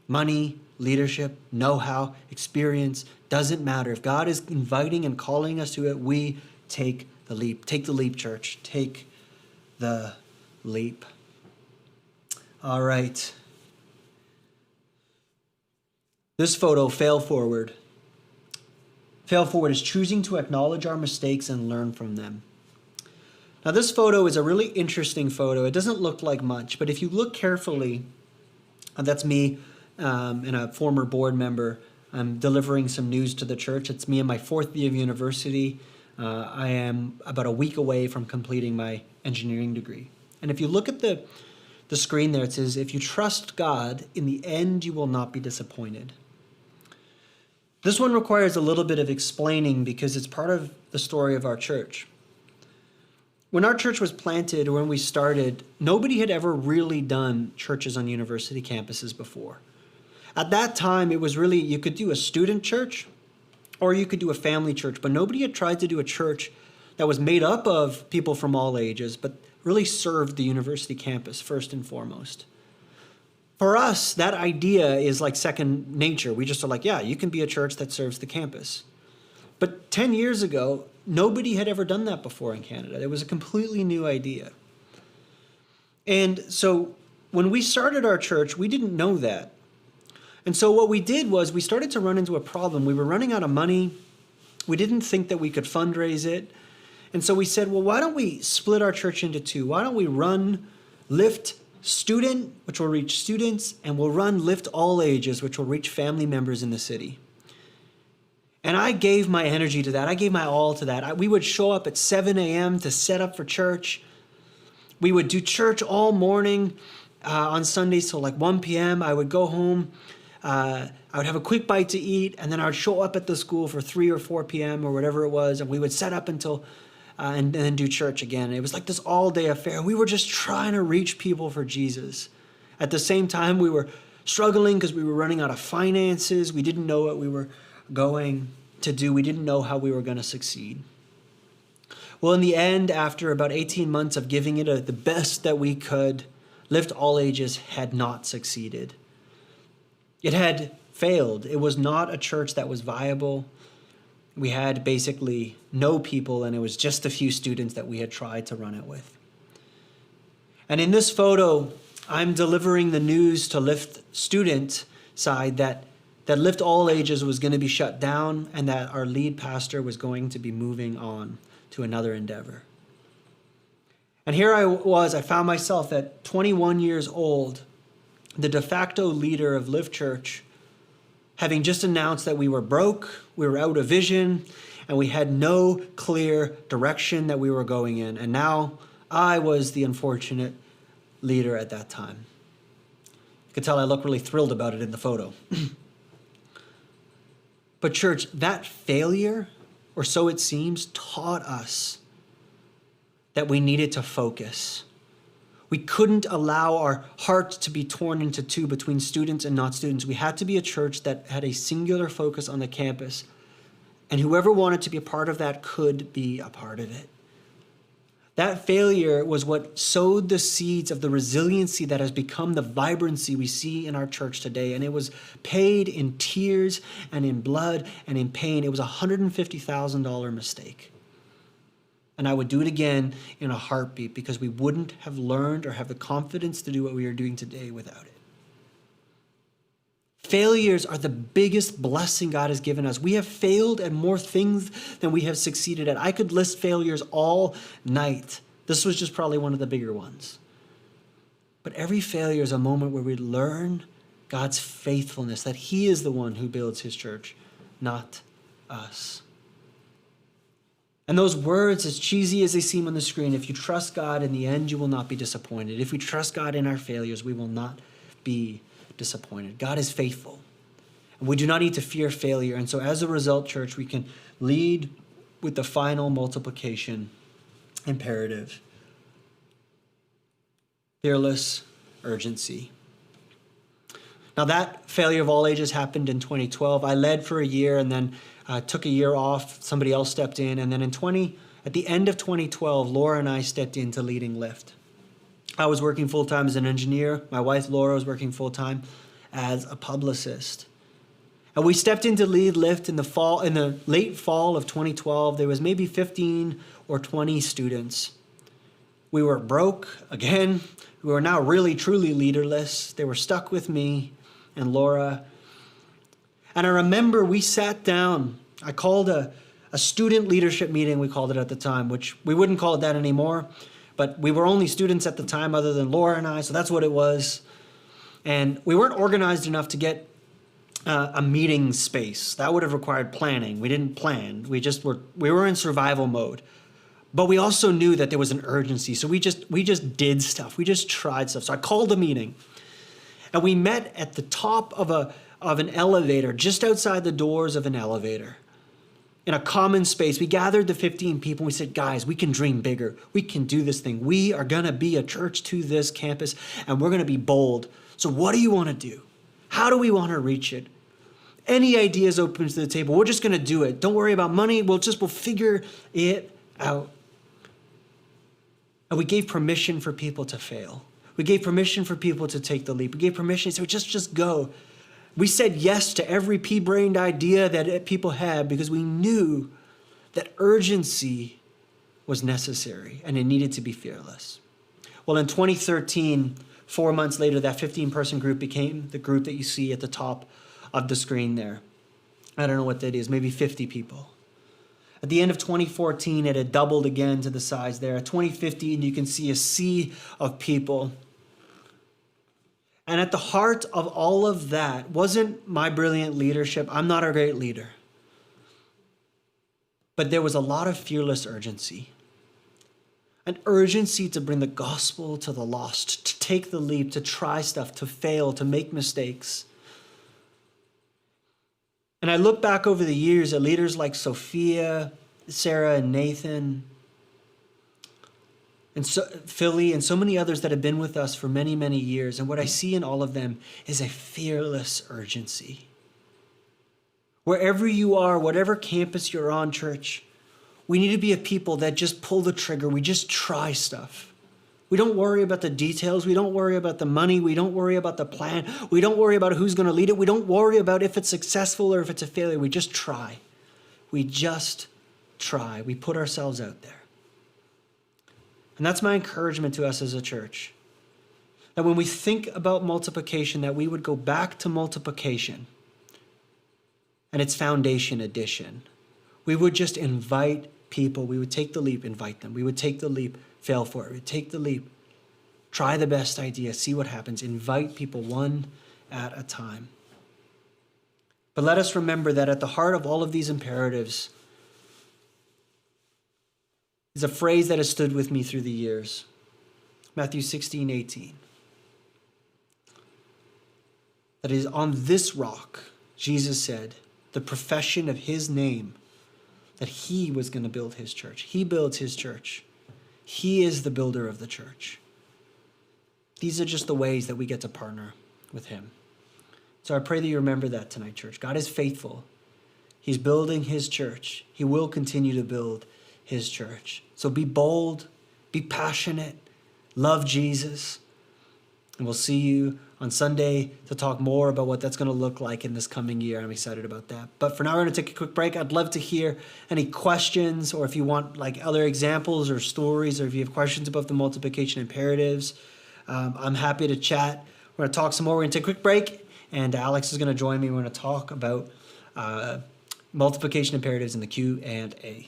Money, leadership, know-how, experience, doesn't matter. If God is inviting and calling us to it, we take the leap. Take the leap, church. Take the leap. All right. This photo, fail forward. Fail forward is choosing to acknowledge our mistakes and learn from them. Now, this photo is a really interesting photo. It doesn't look like much, but if you look carefully, that's me and a former board member. I'm delivering some news to the church. It's me in my fourth year of university. I am about a week away from completing my engineering degree. And if you look at the screen there, it says, if you trust God, in the end, you will not be disappointed. This one requires a little bit of explaining because it's part of the story of our church. When our church was planted, or when we started, nobody had ever really done churches on university campuses before. At that time, it was really, you could do a student church or you could do a family church, but nobody had tried to do a church that was made up of people from all ages, but really served the university campus first and foremost. For us, that idea is like second nature. We just are like, yeah, you can be a church that serves the campus. But 10 years ago, nobody had ever done that before in Canada. It was a completely new idea. And so when we started our church, we didn't know that. And so what we did was we started to run into a problem. We were running out of money. We didn't think that we could fundraise it. And so we said, well, why don't we split our church into two? Why don't we run Lift Student, which will reach students, and we'll run Lift All Ages, which will reach family members in the city. And I gave my energy to that. I gave my all to that. We would show up at 7 a.m. to set up for church. We would do church all morning on Sundays till like 1 p.m. I would go home. I would have a quick bite to eat, and then I would show up at the school for 3 or 4 p.m. or whatever it was, and we would set up until and then do church again. It was like this all-day affair. We were just trying to reach people for Jesus. At the same time, we were struggling because we were running out of finances. We didn't know what we were going to do. We didn't know how we were going to succeed. Well, in the end, after about 18 months of giving it the best that we could, Lift All Ages had not succeeded. It had failed. It was not a church that was viable. We had basically no people, and it was just a few students that we had tried to run it with. And in this photo, I'm delivering the news to Lift student side that Lift All Ages was going to be shut down and that our lead pastor was going to be moving on to another endeavor. And here I found myself at 21 years old, the de facto leader of Lift Church, having just announced that we were broke, we were out of vision, and we had no clear direction that we were going in. And now I was the unfortunate leader at that time. You can tell I look really thrilled about it in the photo. But church, that failure, or so it seems, taught us that we needed to focus. We couldn't allow our hearts to be torn into two between students and not students. We had to be a church that had a singular focus on the campus, and whoever wanted to be a part of that could be a part of it. That failure was what sowed the seeds of the resiliency that has become the vibrancy we see in our church today. And it was paid in tears and in blood and in pain. It was a $150,000 mistake. And I would do it again in a heartbeat, because we wouldn't have learned or have the confidence to do what we are doing today without it. Failures are the biggest blessing God has given us. We have failed at more things than we have succeeded at. I could list failures all night. This was just probably one of the bigger ones. But every failure is a moment where we learn God's faithfulness, that He is the one who builds His church, not us. And those words, as cheesy as they seem on the screen, if you trust God, in the end, you will not be disappointed. If we trust God in our failures, we will not be disappointed. God is faithful. And we do not need to fear failure. And so as a result, church, we can lead with the final multiplication imperative. Fearless urgency. Now that failure of all ages happened in 2012. I led for a year and then took a year off. Somebody else stepped in. And then at the end of 2012, Laura and I stepped into leading Lift. I was working full-time as an engineer. My wife, Laura, was working full-time as a publicist. And we stepped into lead Lift in the late fall of 2012. There was maybe 15 or 20 students. We were broke again. We were now really, truly leaderless. They were stuck with me and Laura. And I remember we sat down. I called a student leadership meeting, we called it at the time, which we wouldn't call it that anymore. But we were only students at the time other than Laura and I, so that's what it was. And we weren't organized enough to get a meeting space. That would have required planning. We didn't plan. We were in survival mode. But we also knew that there was an urgency, so we just did stuff. We just tried stuff. So I called a meeting, and we met at the top of an elevator, just outside the doors of an elevator. In a common space, we gathered the 15 people. We said, guys, we can dream bigger. We can do this thing. We are going to be a church to this campus, and we're going to be bold. So what do you want to do? How do we want to reach it? Any ideas open to the table? We're just going to do it. Don't worry about money. We'll figure it out. And we gave permission for people to fail. We gave permission for people to take the leap. We gave permission, so just go. We said yes to every pea-brained idea that people had, because we knew that urgency was necessary and it needed to be fearless. Well, in 2013, 4 months later, that 15-person group became the group that you see at the top of the screen there. I don't know what that is, maybe 50 people. At the end of 2014, it had doubled again to the size there. At 2015, you can see a sea of people. And at the heart of all of that wasn't my brilliant leadership. I'm not a great leader. But there was a lot of fearless urgency. An urgency to bring the gospel to the lost, to take the leap, to try stuff, to fail, to make mistakes. And I look back over the years at leaders like Sophia, Sarah, and Nathan, and Philly, and so many others that have been with us for many, many years. And what I see in all of them is a fearless urgency. Wherever you are, whatever campus you're on, church, we need to be a people that just pull the trigger. We just try stuff. We don't worry about the details. We don't worry about the money. We don't worry about the plan. We don't worry about who's going to lead it. We don't worry about if it's successful or if it's a failure. We just try. We just try. We put ourselves out there. And that's my encouragement to us as a church. That when we think about multiplication, that we would go back to multiplication and its foundation addition. We would just invite people. We would take the leap, invite them. We would take the leap, fail for it. We would take the leap, try the best idea, see what happens. Invite people one at a time. But let us remember that at the heart of all of these imperatives is a phrase that has stood with me through the years. Matthew 16:18. That is, on this rock, Jesus said, the profession of his name, that he was going to build his church. He builds his church. He is the builder of the church. These are just the ways that we get to partner with him. So I pray that you remember that tonight, church. God is faithful. He's building his church. He will continue to build his church. So be bold, be passionate, love Jesus. And we'll see you on Sunday to talk more about what that's going to look like in this coming year. I'm excited about that. But for now, we're going to take a quick break. I'd love to hear any questions, or if you want like other examples or stories, or if you have questions about the multiplication imperatives, I'm happy to chat. We're going to talk some more. We're going to take a quick break, and Alex is going to join me. We're going to talk about multiplication imperatives in the Q&A.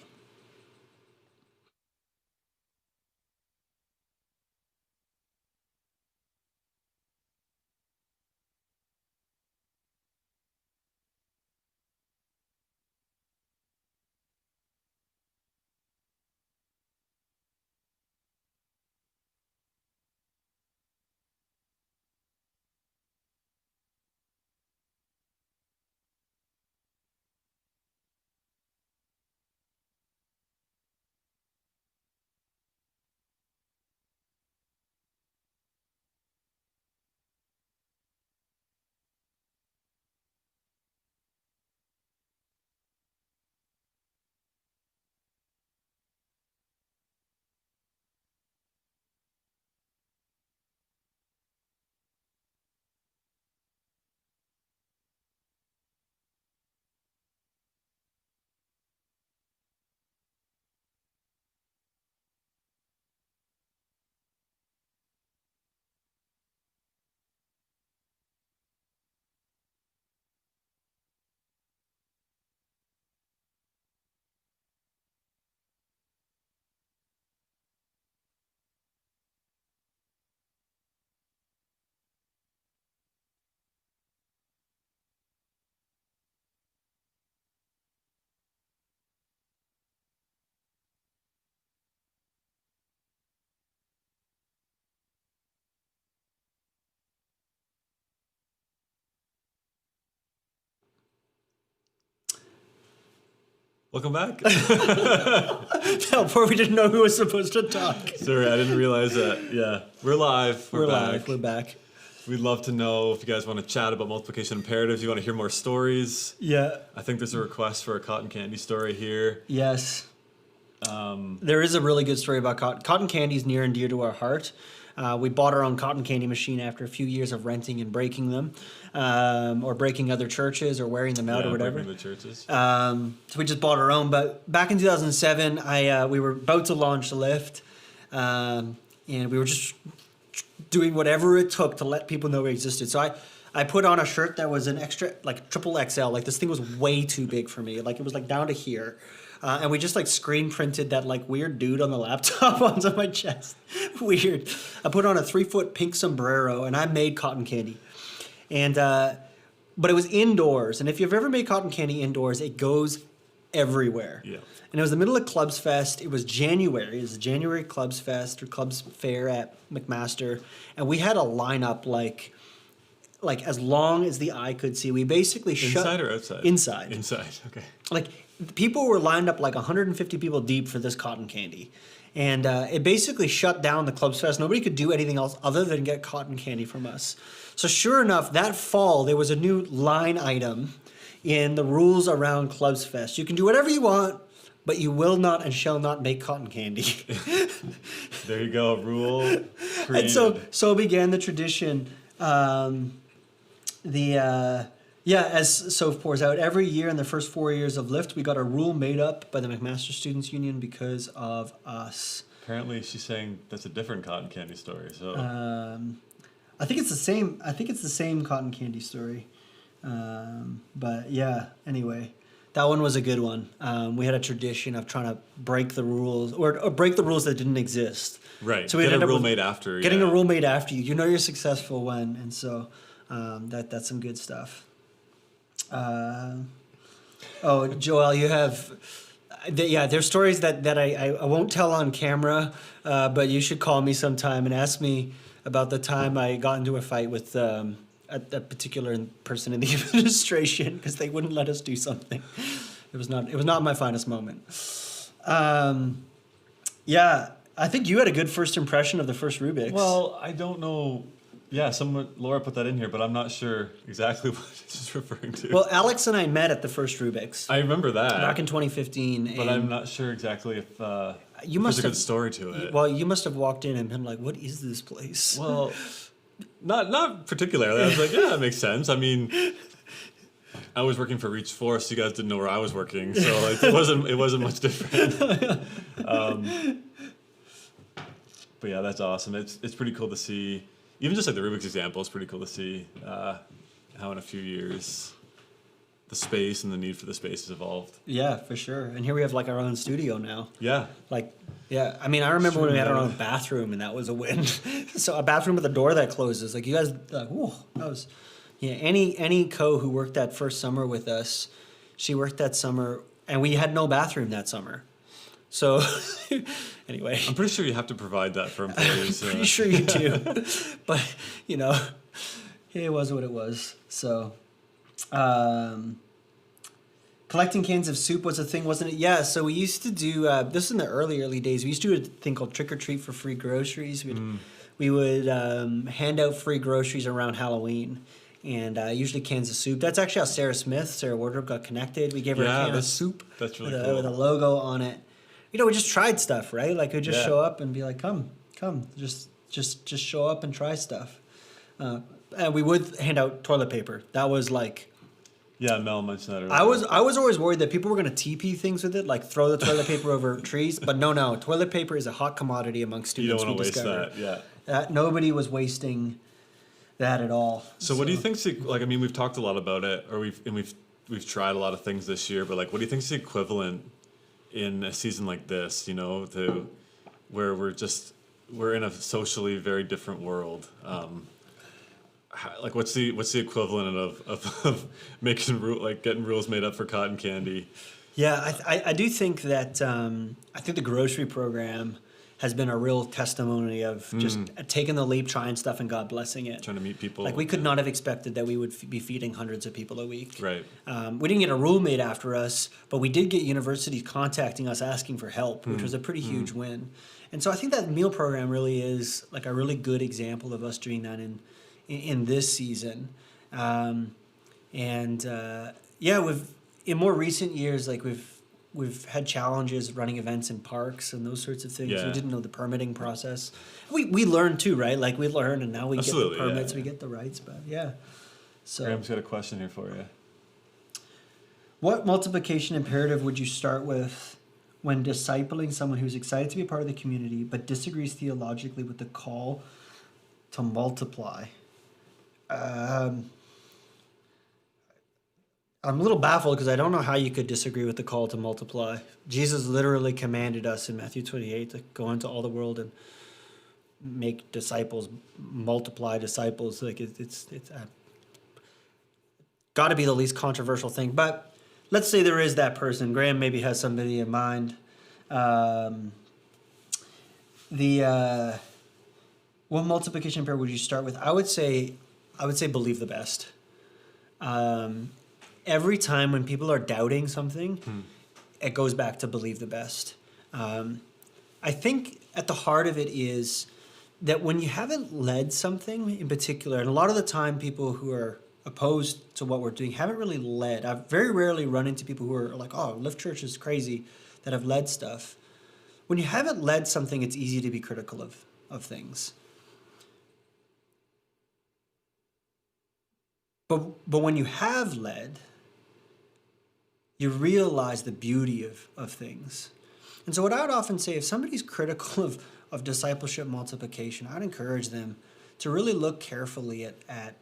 Welcome back. Before we didn't know who was supposed to talk. Sorry, I didn't realize that. Yeah, we're live. We're back. Live. We're back. We'd love to know if you guys want to chat about multiplication imperatives. You want to hear more stories. Yeah. I think there's a request for a cotton candy story here. Yes. There is a really good story about cotton. Cotton candy is near and dear to our heart. We bought our own cotton candy machine after a few years of renting and breaking them, or breaking other churches or wearing them out or whatever. Breaking the churches. So we just bought our own. But back in 2007, we were about to launch Lyft, and we were just doing whatever it took to let people know we existed. So I put on a shirt that was an extra, like triple XL. Like this thing was way too big for me. Like it was like down to here. And we just like screen printed that like weird dude on the laptop onto my chest. Weird. I put on a 3-foot pink sombrero and I made cotton candy. And, but it was indoors. And if you've ever made cotton candy indoors, it goes everywhere. Yeah. And it was the middle of Clubs Fest. It was January. It was the January Clubs Fest or Clubs Fair at McMaster. And we had a lineup like as long as the eye could see. We basically Inside or outside? Inside. Inside, okay. Like people were lined up like 150 people deep for this cotton candy. And it basically shut down the Clubs Fest. Nobody could do anything else other than get cotton candy from us. So sure enough, that fall, there was a new line item in the rules around Clubs Fest. You can do whatever you want, but you will not and shall not make cotton candy. There you go, rule created. And so began the tradition. As Soph pours out, every year in the first 4 years of Lyft, we got a rule made up by the McMaster Students Union because of us. Apparently, she's saying that's a different cotton candy story. So I think it's the same. I think it's the same cotton candy story. But yeah. Anyway, that one was a good one. We had a tradition of trying to break the rules or break the rules that didn't exist. Right. So we get ended a up rule with made after. Getting a rule made after you. You know you're successful when, and so that's some good stuff. Joel, you have, there's stories that I won't tell on camera, but you should call me sometime and ask me about the time I got into a fight with a particular person in the administration because they wouldn't let us do something. It was not my finest moment. I think you had a good first impression of the first Rubik's. Well, I don't know. Yeah, Laura put that in here, but I'm not sure exactly what she's referring to. Well, Alex and I met at the first Rubik's I remember that. back in 2015. But I'm not sure exactly if You must there's a have- good story to it. Well, you must have walked in and been like, "What is this place?" Well, not particularly. I was like, yeah, that makes sense. I mean, I was working for Reach Force. You guys didn't know where I was working, so like, it wasn't much different. But yeah, that's awesome. It's pretty cool to see. Even just like the Rubik's example, it's pretty cool to see how in a few years the space and the need for the space has evolved. Yeah, for sure. And here we have like our own studio now. Yeah. Like, yeah. I mean, I remember when we had our own bathroom, and that was a win. So a bathroom with a door that closes. Like you guys, like, whoa, that was. Yeah. Any co who worked that first summer with us, she worked that summer, and we had no bathroom that summer. So, anyway. I'm pretty sure you have to provide that for employees. Pretty sure you do. But, you know, it was what it was. So, collecting cans of soup was a thing, wasn't it? Yeah, so we used to do, this in the early days, we used to do a thing called Trick or Treat for free groceries. We would hand out free groceries around Halloween. And usually cans of soup. That's actually how Sarah Wardrop got connected. We gave her a can of soup that's really with, cool. with a logo on it. You know, we just tried stuff, right? Like we'd just show up and be like, come, just show up and try stuff. And we would hand out toilet paper. That was like, yeah, Mel mentioned that earlier. I was always worried that people were going to TP things with it, like throw the toilet paper over trees. But no, toilet paper is a hot commodity among students. You don't want to waste that, yeah. Nobody was wasting that at all. So what do you think's like? I mean, we've talked a lot about it, or we've tried a lot of things this year. But like, what do you think's the equivalent in a season like this? You know, to where we're in a socially very different world. Like, what's the equivalent of making getting rules made up for cotton candy? Yeah, I do think that I think the grocery program has been a real testimony of just taking the leap, trying stuff, and God blessing it. Trying to meet people. Like we could not have expected that we would be feeding hundreds of people a week. Right. We didn't get a rule made after us, but we did get universities contacting us asking for help, which was a pretty huge win. And so I think that meal program really is like a really good example of us doing that in this season. We've in more recent years, like we've had challenges running events in parks and those sorts of things. Yeah. We didn't know the permitting process. We learned too, right? Like we learned, and now we Absolutely, get the permits, yeah. we get the rights. But yeah, so Graham's got a question here for you. what multiplication imperative would you start with when discipling someone who's excited to be a part of the community but disagrees theologically with the call to multiply? I'm a little baffled because I don't know how you could disagree with the call to multiply. Jesus literally commanded us in Matthew 28 to go into all the world and make disciples, multiply disciples. Like it's got to be the least controversial thing. But let's say there is that person. Graham maybe has somebody in mind. What multiplication prayer would you start with? I would say believe the best. Every time when people are doubting something, it goes back to believe the best. I think at the heart of it is that when you haven't led something in particular, and a lot of the time people who are opposed to what we're doing haven't really led. I've very rarely run into people who are like, oh, Lift Church is crazy, that have led stuff. When you haven't led something, it's easy to be critical of things. But when you have led, you realize the beauty of things. And so what I would often say, if somebody's critical of discipleship multiplication, I'd encourage them to really look carefully at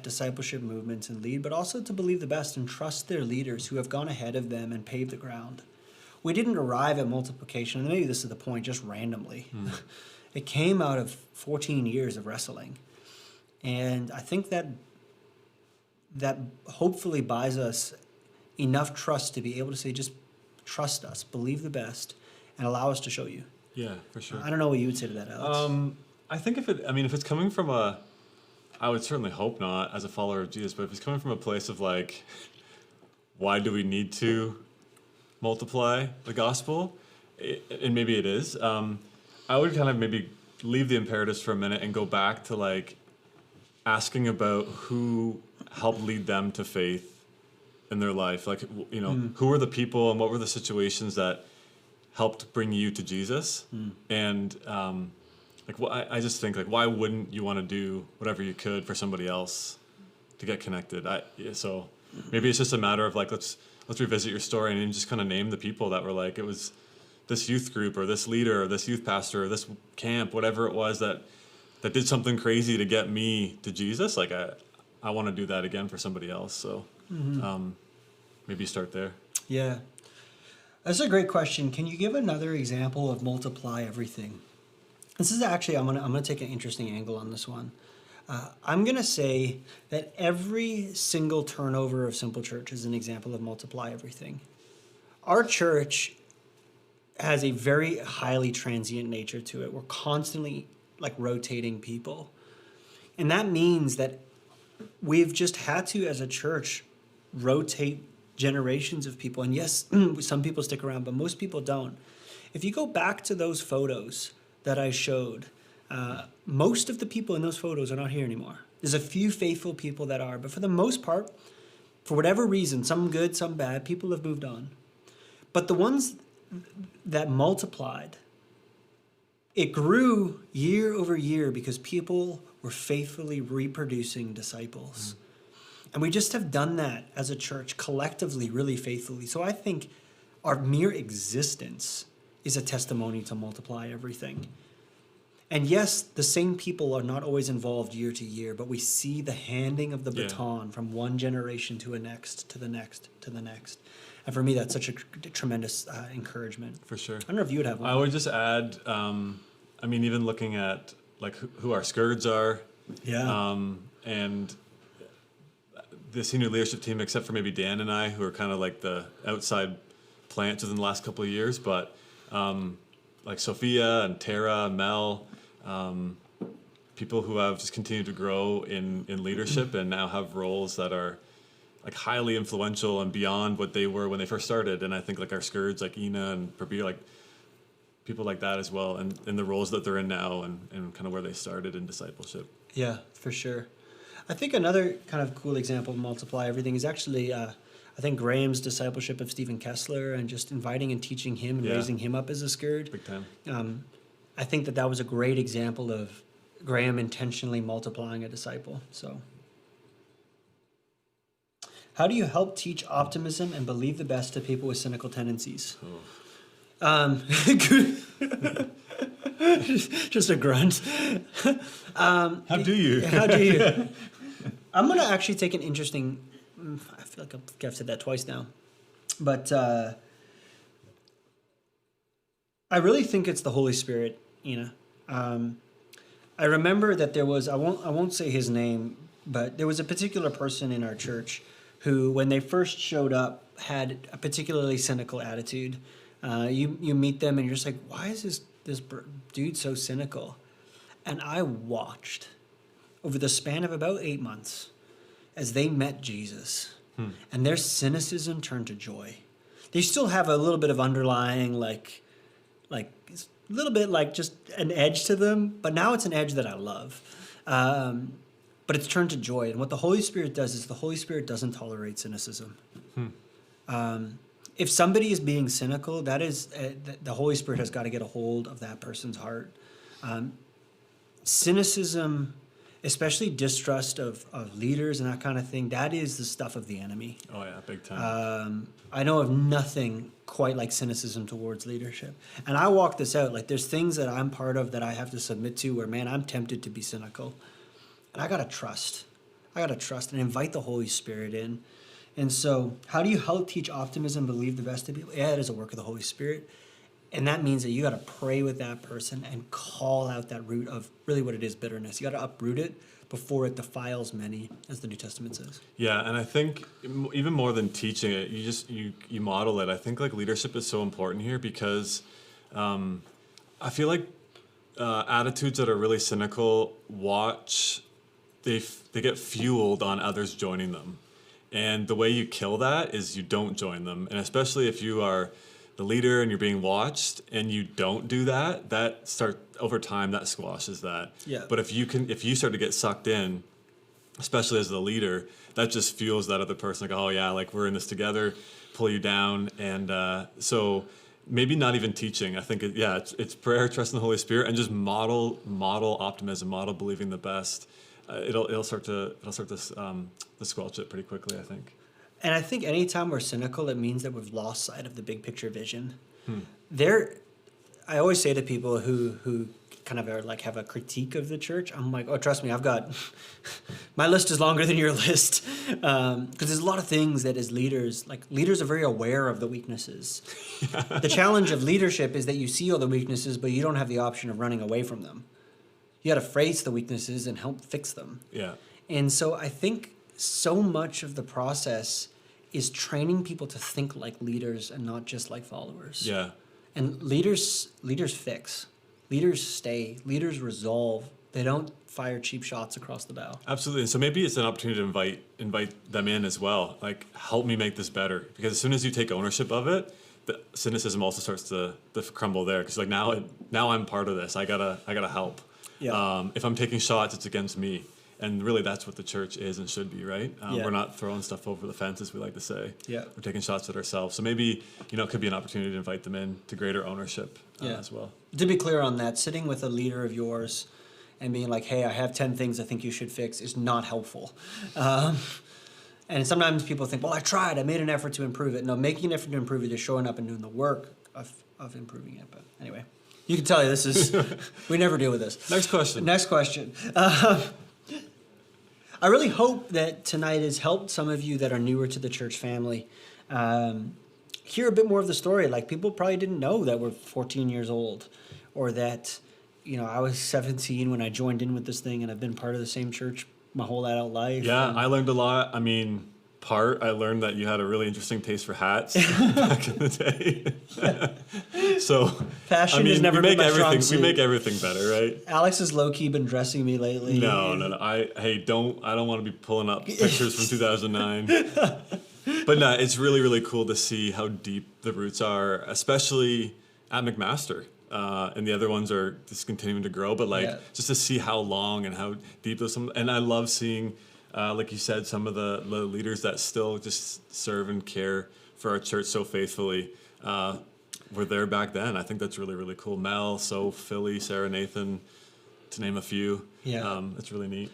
discipleship movements and lead, but also to believe the best and trust their leaders who have gone ahead of them and paved the ground. We didn't arrive at multiplication, and maybe this is the point, just randomly. It came out of 14 years of wrestling. And I think that hopefully buys us enough trust to be able to say, just trust us, believe the best, and allow us to show you. Yeah, for sure. I don't know what you would say to that, Alex. I think if it's coming from I would certainly hope not as a follower of Jesus, but if it's coming from a place of like, why do we need to multiply the gospel? And maybe it is. I would kind of maybe leave the imperatives for a minute and go back to like asking about who helped lead them to faith in their life. Like, you know, who were the people and what were the situations that helped bring you to Jesus? And like, I just think like, why wouldn't you want to do whatever you could for somebody else to get connected? So maybe it's just a matter of like, let's revisit your story and just kind of name the people that were like, it was this youth group or this leader or this youth pastor or this camp, whatever it was that did something crazy to get me to Jesus. Like I want to do that again for somebody else. So maybe start there. Yeah. That's a great question. Can you give another example of multiply everything? This is actually, I'm gonna take an interesting angle on this one. I'm gonna say that every single turnover of Simple Church is an example of multiply everything. Our church has a very highly transient nature to it. We're constantly like rotating people. And that means that we've just had to, as a church, rotate generations of people. And yes, some people stick around, but most people don't. If you go back to those photos that I showed, most of the people in those photos are not here anymore. There's a few faithful people that are, but for the most part, for whatever reason, some good, some bad, people have moved on. But the ones that multiplied, it grew year over year because people were faithfully reproducing disciples. And we just have done that as a church collectively, really faithfully. So I think our mere existence is a testimony to multiply everything. And yes, the same people are not always involved year to year, but we see the handing of the baton from one generation to the next, to the next, to the next. And for me, that's such a tremendous encouragement. For sure. I don't know if you would have one. I would just add, I mean, even looking at like who our Scourges are. Yeah. And the senior leadership team, except for maybe Dan and I, who are kind of like the outside plants within the last couple of years, but like Sophia and Tara, Mel, people who have just continued to grow in leadership and now have roles that are like highly influential and beyond what they were when they first started. And I think like our Scourges, like Ina and Prabir, like people like that as well, and in the roles that they're in now and kind of where they started in discipleship. Yeah, for sure. I think another kind of cool example of multiply everything is actually, I think Graham's discipleship of Stephen Kessler and just inviting and teaching him and raising him up as a Scourge. Big time. I think that was a great example of Graham intentionally multiplying a disciple. So, how do you help teach optimism and believe the best to people with cynical tendencies? Just a grunt. How do you? How do you? I'm going to actually take an interesting, I feel like I've said that twice now, but I really think it's the Holy Spirit, I remember that there was, I won't say his name, but there was a particular person in our church who, when they first showed up, had a particularly cynical attitude. You meet them and you're just like, why is this dude so cynical? And I watched over the span of about 8 months as they met Jesus, and their cynicism turned to joy. They still have a little bit of underlying, like a little bit like just an edge to them, but now it's an edge that I love. But it's turned to joy. And what the Holy Spirit does is the Holy Spirit doesn't tolerate cynicism. If somebody is being cynical, that is the Holy Spirit has got to get a hold of that person's heart. Cynicism, especially distrust of leaders and that kind of thing, that is the stuff of the enemy. Oh yeah, big time. I know of nothing quite like cynicism towards leadership. And I walk this out, like there's things that I'm part of that I have to submit to where, man, I'm tempted to be cynical. And I got to trust. And invite the Holy Spirit in. And so how do you help teach optimism, believe the best of people? Yeah, it is a work of the Holy Spirit. And that means that you got to pray with that person and call out that root of really what it is, bitterness. You got to uproot it before it defiles many, as the New Testament says. Yeah, and I think even more than teaching it, you model it. I think like leadership is so important here because I feel like attitudes that are really cynical they get fueled on others joining them. And the way you kill that is you don't join them. And especially if you are the leader and you're being watched and you don't do that, over time that squashes that. Yeah. But if you start to get sucked in, especially as the leader, that just fuels that other person, like, oh yeah, like we're in this together, pull you down. And so maybe not even teaching. I think it's prayer, trust in the Holy Spirit, and just model optimism, model believing the best. It'll start to squelch it pretty quickly, I think. And I think anytime we're cynical, it means that we've lost sight of the big picture vision. I always say to people who kind of are like have a critique of the church, I'm like, oh, trust me, I've got my list is longer than your list, because there's a lot of things that as leaders are very aware of the weaknesses. The challenge of leadership is that you see all the weaknesses, but you don't have the option of running away from them. You got to face the weaknesses and help fix them. Yeah. And so I think so much of the process is training people to think like leaders and not just like followers. Yeah. And leaders fix. Leaders stay. Leaders resolve. They don't fire cheap shots across the bow. Absolutely. And so maybe it's an opportunity to invite them in as well. Like, help me make this better. Because as soon as you take ownership of it, the cynicism also starts to crumble there. Because like now I'm part of this. I gotta help. Yeah. If I'm taking shots, it's against me. And really, that's what the church is and should be, right? Yeah. We're not throwing stuff over the fence, as we like to say. Yeah. We're taking shots at ourselves. So maybe, it could be an opportunity to invite them in to greater ownership as well. To be clear on that, sitting with a leader of yours and being like, hey, I have 10 things I think you should fix is not helpful. And sometimes people think, well, I tried. I made an effort to improve it. No, making an effort to improve it is showing up and doing the work of improving it. But anyway, you can tell you this is, we never deal with this. Next question. I really hope that tonight has helped some of you that are newer to the church family hear a bit more of the story. Like, people probably didn't know that we're 14 years old, or that, I was 17 when I joined in with this thing, and I've been part of the same church my whole adult life. Yeah, I learned a lot. I mean, I learned that you had a really interesting taste for hats back in the day. So Fashion has never been my strong suit. We make everything better, right? Alex has low-key been dressing me lately. No. I don't want to be pulling up pictures from 2009. But no, it's really, really cool to see how deep the roots are, especially at McMaster. And the other ones are just continuing to grow, but just to see how long and how deep those and I love seeing, like you said, some of the leaders that still just serve and care for our church so faithfully were there back then. I think that's really, really cool. Mel, Soph, Philly, Sarah, Nathan, to name a few. Yeah. It's really neat.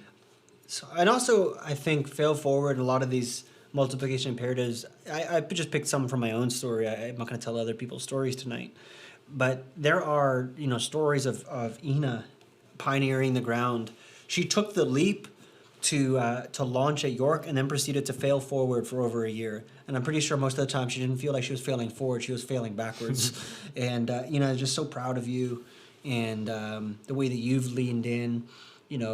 So, and also, I think, fail forward, a lot of these multiplication imperatives, I just picked some from my own story. I'm not going to tell other people's stories tonight. But there are, stories of Ina pioneering the ground. She took the leap to launch at York and then proceeded to fail forward for over a year. And I'm pretty sure most of the time she didn't feel like she was failing forward, she was failing backwards. And, just so proud of you and the way that you've leaned in.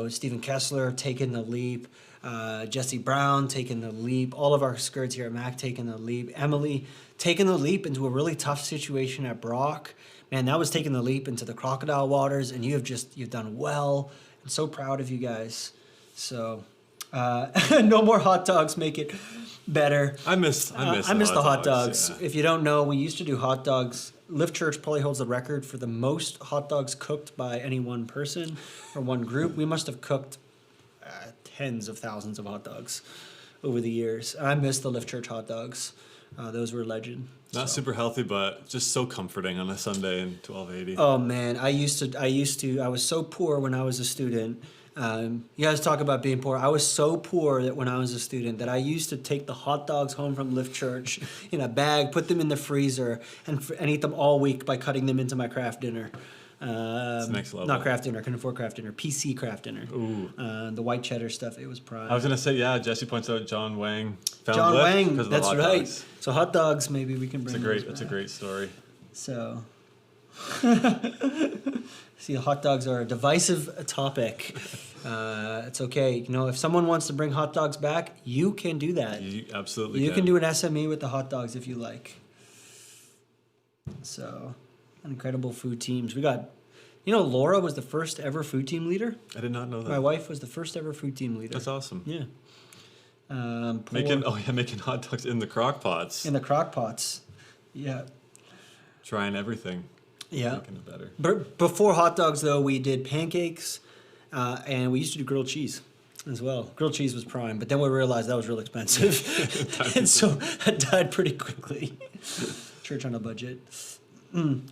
Stephen Kessler taking the leap, Jesse Brown taking the leap, all of our skirts here at Mac taking the leap, Emily taking the leap into a really tough situation at Brock. Man, that was taking the leap into the crocodile waters, and you've done well. I'm so proud of you guys. So, no more hot dogs make it better. I miss the hot dogs. Yeah. If you don't know, we used to do hot dogs. Lift Church probably holds the record for the most hot dogs cooked by any one person or one group. We must have cooked tens of thousands of hot dogs over the years. I miss the Lift Church hot dogs. Those were legend. Not super healthy, but just so comforting on a Sunday in 1280. Oh man, I was so poor when I was a student. You guys talk about being poor. I was so poor that when I was a student that I used to take the hot dogs home from Lift Church in a bag, put them in the freezer, and eat them all week by cutting them into my craft dinner. It's next level. Not craft dinner, couldn't afford craft dinner. PC craft dinner. Ooh. The white cheddar stuff, it was prime. I was gonna say, yeah. Jesse points out John Wang found John Lift Wang, because of the that's hot right. dogs. So hot dogs, maybe we can bring. It's a great story. So, see, hot dogs are a divisive topic. It's okay. If someone wants to bring hot dogs back, you can do that. You absolutely You can do an SME with the hot dogs if you like. So, incredible food teams. We got, Laura was the first ever food team leader. I did not know that. My wife was the first ever food team leader. That's awesome. Yeah. Making hot dogs in the crock pots. In the crock pots. Yeah. trying everything. Yeah. Making it better. Before hot dogs, though, we did pancakes, and we used to do grilled cheese as well. Grilled cheese was prime, but then we realized that was real expensive, and so that died pretty quickly. Church on a budget.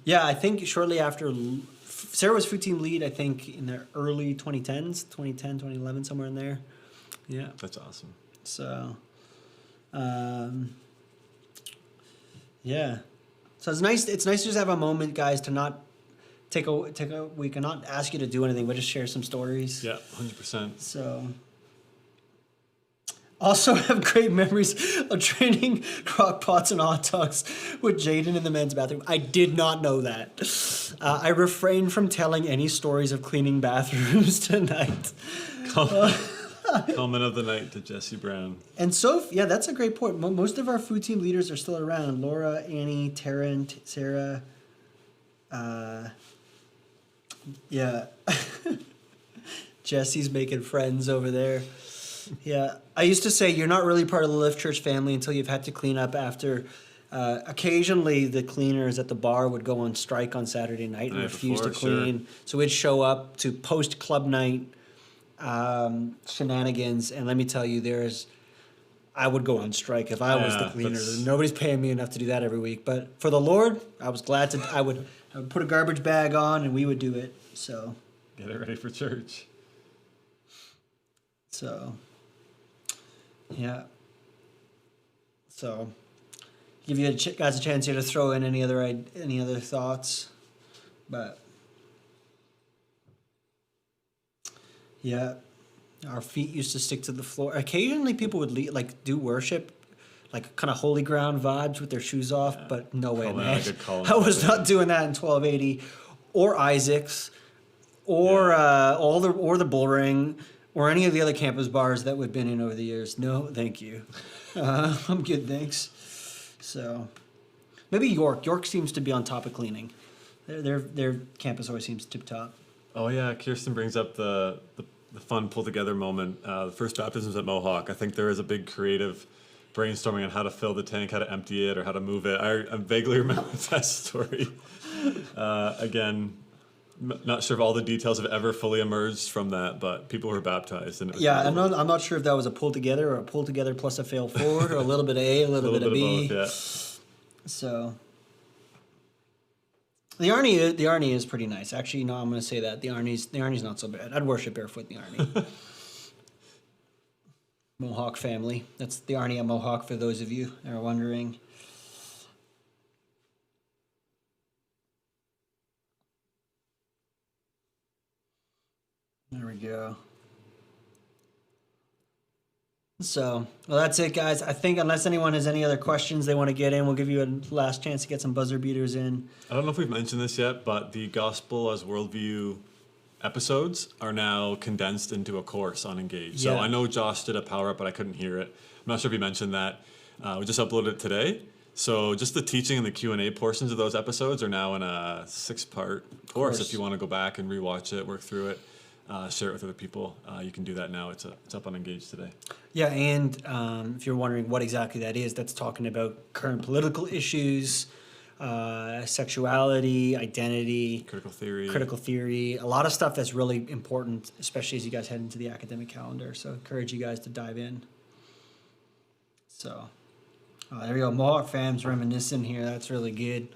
Yeah, I think shortly after, Sarah was food team lead, I think, in the early 2010s, 2010, 2011, somewhere in there. Yeah. That's awesome. So, yeah. So it's nice. It's nice to just have a moment, guys, to not take a week and not ask you to do anything, but just share some stories. Yeah, 100%. So, also have great memories of training crock pots and hot dogs with Jaden in the men's bathroom. I did not know that. I refrained from telling any stories of cleaning bathrooms tonight. Comment of the night to Jesse Brown. And so, yeah, that's a great point. Most of our food team leaders are still around. Laura, Annie, Taryn, Sarah. Yeah. Jesse's making friends over there. Yeah. I used to say you're not really part of the Lift Church family until you've had to clean up after. Occasionally, the cleaners at the bar would go on strike on Saturday night and refuse to clean. Sure. So we'd show up to post club night shenanigans, and let me tell you, I would go on strike if I was the cleaner. Nobody's paying me enough to do that every week, but for the Lord, I was glad to. I would put a garbage bag on, and we would do it. So get it ready for church. So yeah. So give you guys a chance here to throw in any other thoughts, but. Yeah, our feet used to stick to the floor. Occasionally, people would do worship, like kind of holy ground vibes with their shoes off. Yeah. But no way, man. I was not doing that in 1280, or Isaac's, or the Bullring, or any of the other campus bars that we've been in over the years. No, thank you. I'm good, thanks. So maybe York. York seems to be on top of cleaning. Their campus always seems tip top. Oh yeah, Kirsten brings up the fun pull together moment. The first baptisms at Mohawk. I think there is a big creative brainstorming on how to fill the tank, how to empty it, or how to move it. I vaguely remember that story. Again, not sure if all the details have ever fully emerged from that, but people were baptized. And I'm not sure if that was a pull together or a pull together plus a fail forward, or a little bit of A, a little bit of B. Both, yeah. So. The Arnie is pretty nice. Actually, no, I'm going to say that. The Arnie's not so bad. I'd worship barefoot in the Arnie. Mohawk family. That's the Arnie at Mohawk, for those of you that are wondering. There we go. So, well, that's it, guys. I think unless anyone has any other questions they want to get in, we'll give you a last chance to get some buzzer beaters in. I don't know if we've mentioned this yet, but the Gospel as Worldview episodes are now condensed into a course on Engage. So I know Josh did a power up, but I couldn't hear it. I'm not sure if he mentioned that. We just uploaded it today. So just the teaching and the Q&A portions of those episodes are now in a 6-part course. If you want to go back and rewatch it, work through it, share it with other people, you can do that now. It's up on Engage today. Yeah, and if you're wondering what exactly that is, that's talking about current political issues, sexuality, identity, critical theory, a lot of stuff that's really important, especially as you guys head into the academic calendar. So I encourage you guys to dive in. So there we go. Mohawk fams reminiscing here. That's really good.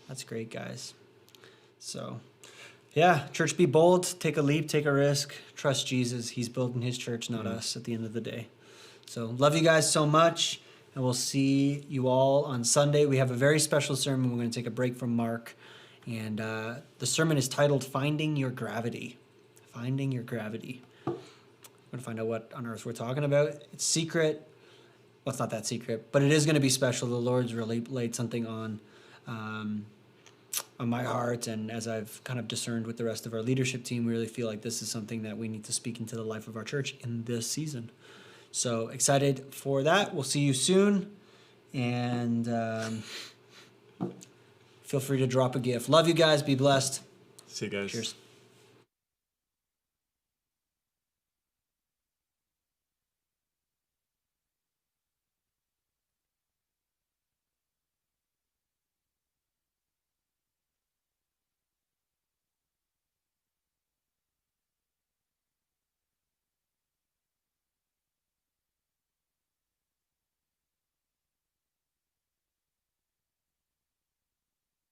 That's great, guys. So yeah, church, be bold, take a leap, take a risk, trust Jesus. He's building his church, not us, at the end of the day. So love you guys so much, and we'll see you all on Sunday. We have a very special sermon. We're going to take a break from Mark, and the sermon is titled Finding Your Gravity. Finding Your Gravity. We're going to find out what on earth we're talking about. It's secret. Well, it's not that secret, but it is going to be special. The Lord's really laid something on my heart, and as I've kind of discerned with the rest of our leadership team, we really feel like this is something that we need to speak into the life of our church in this season. So excited for that. We'll see you soon, and feel free to drop a gift. Love you guys. Be blessed. See you guys. Cheers.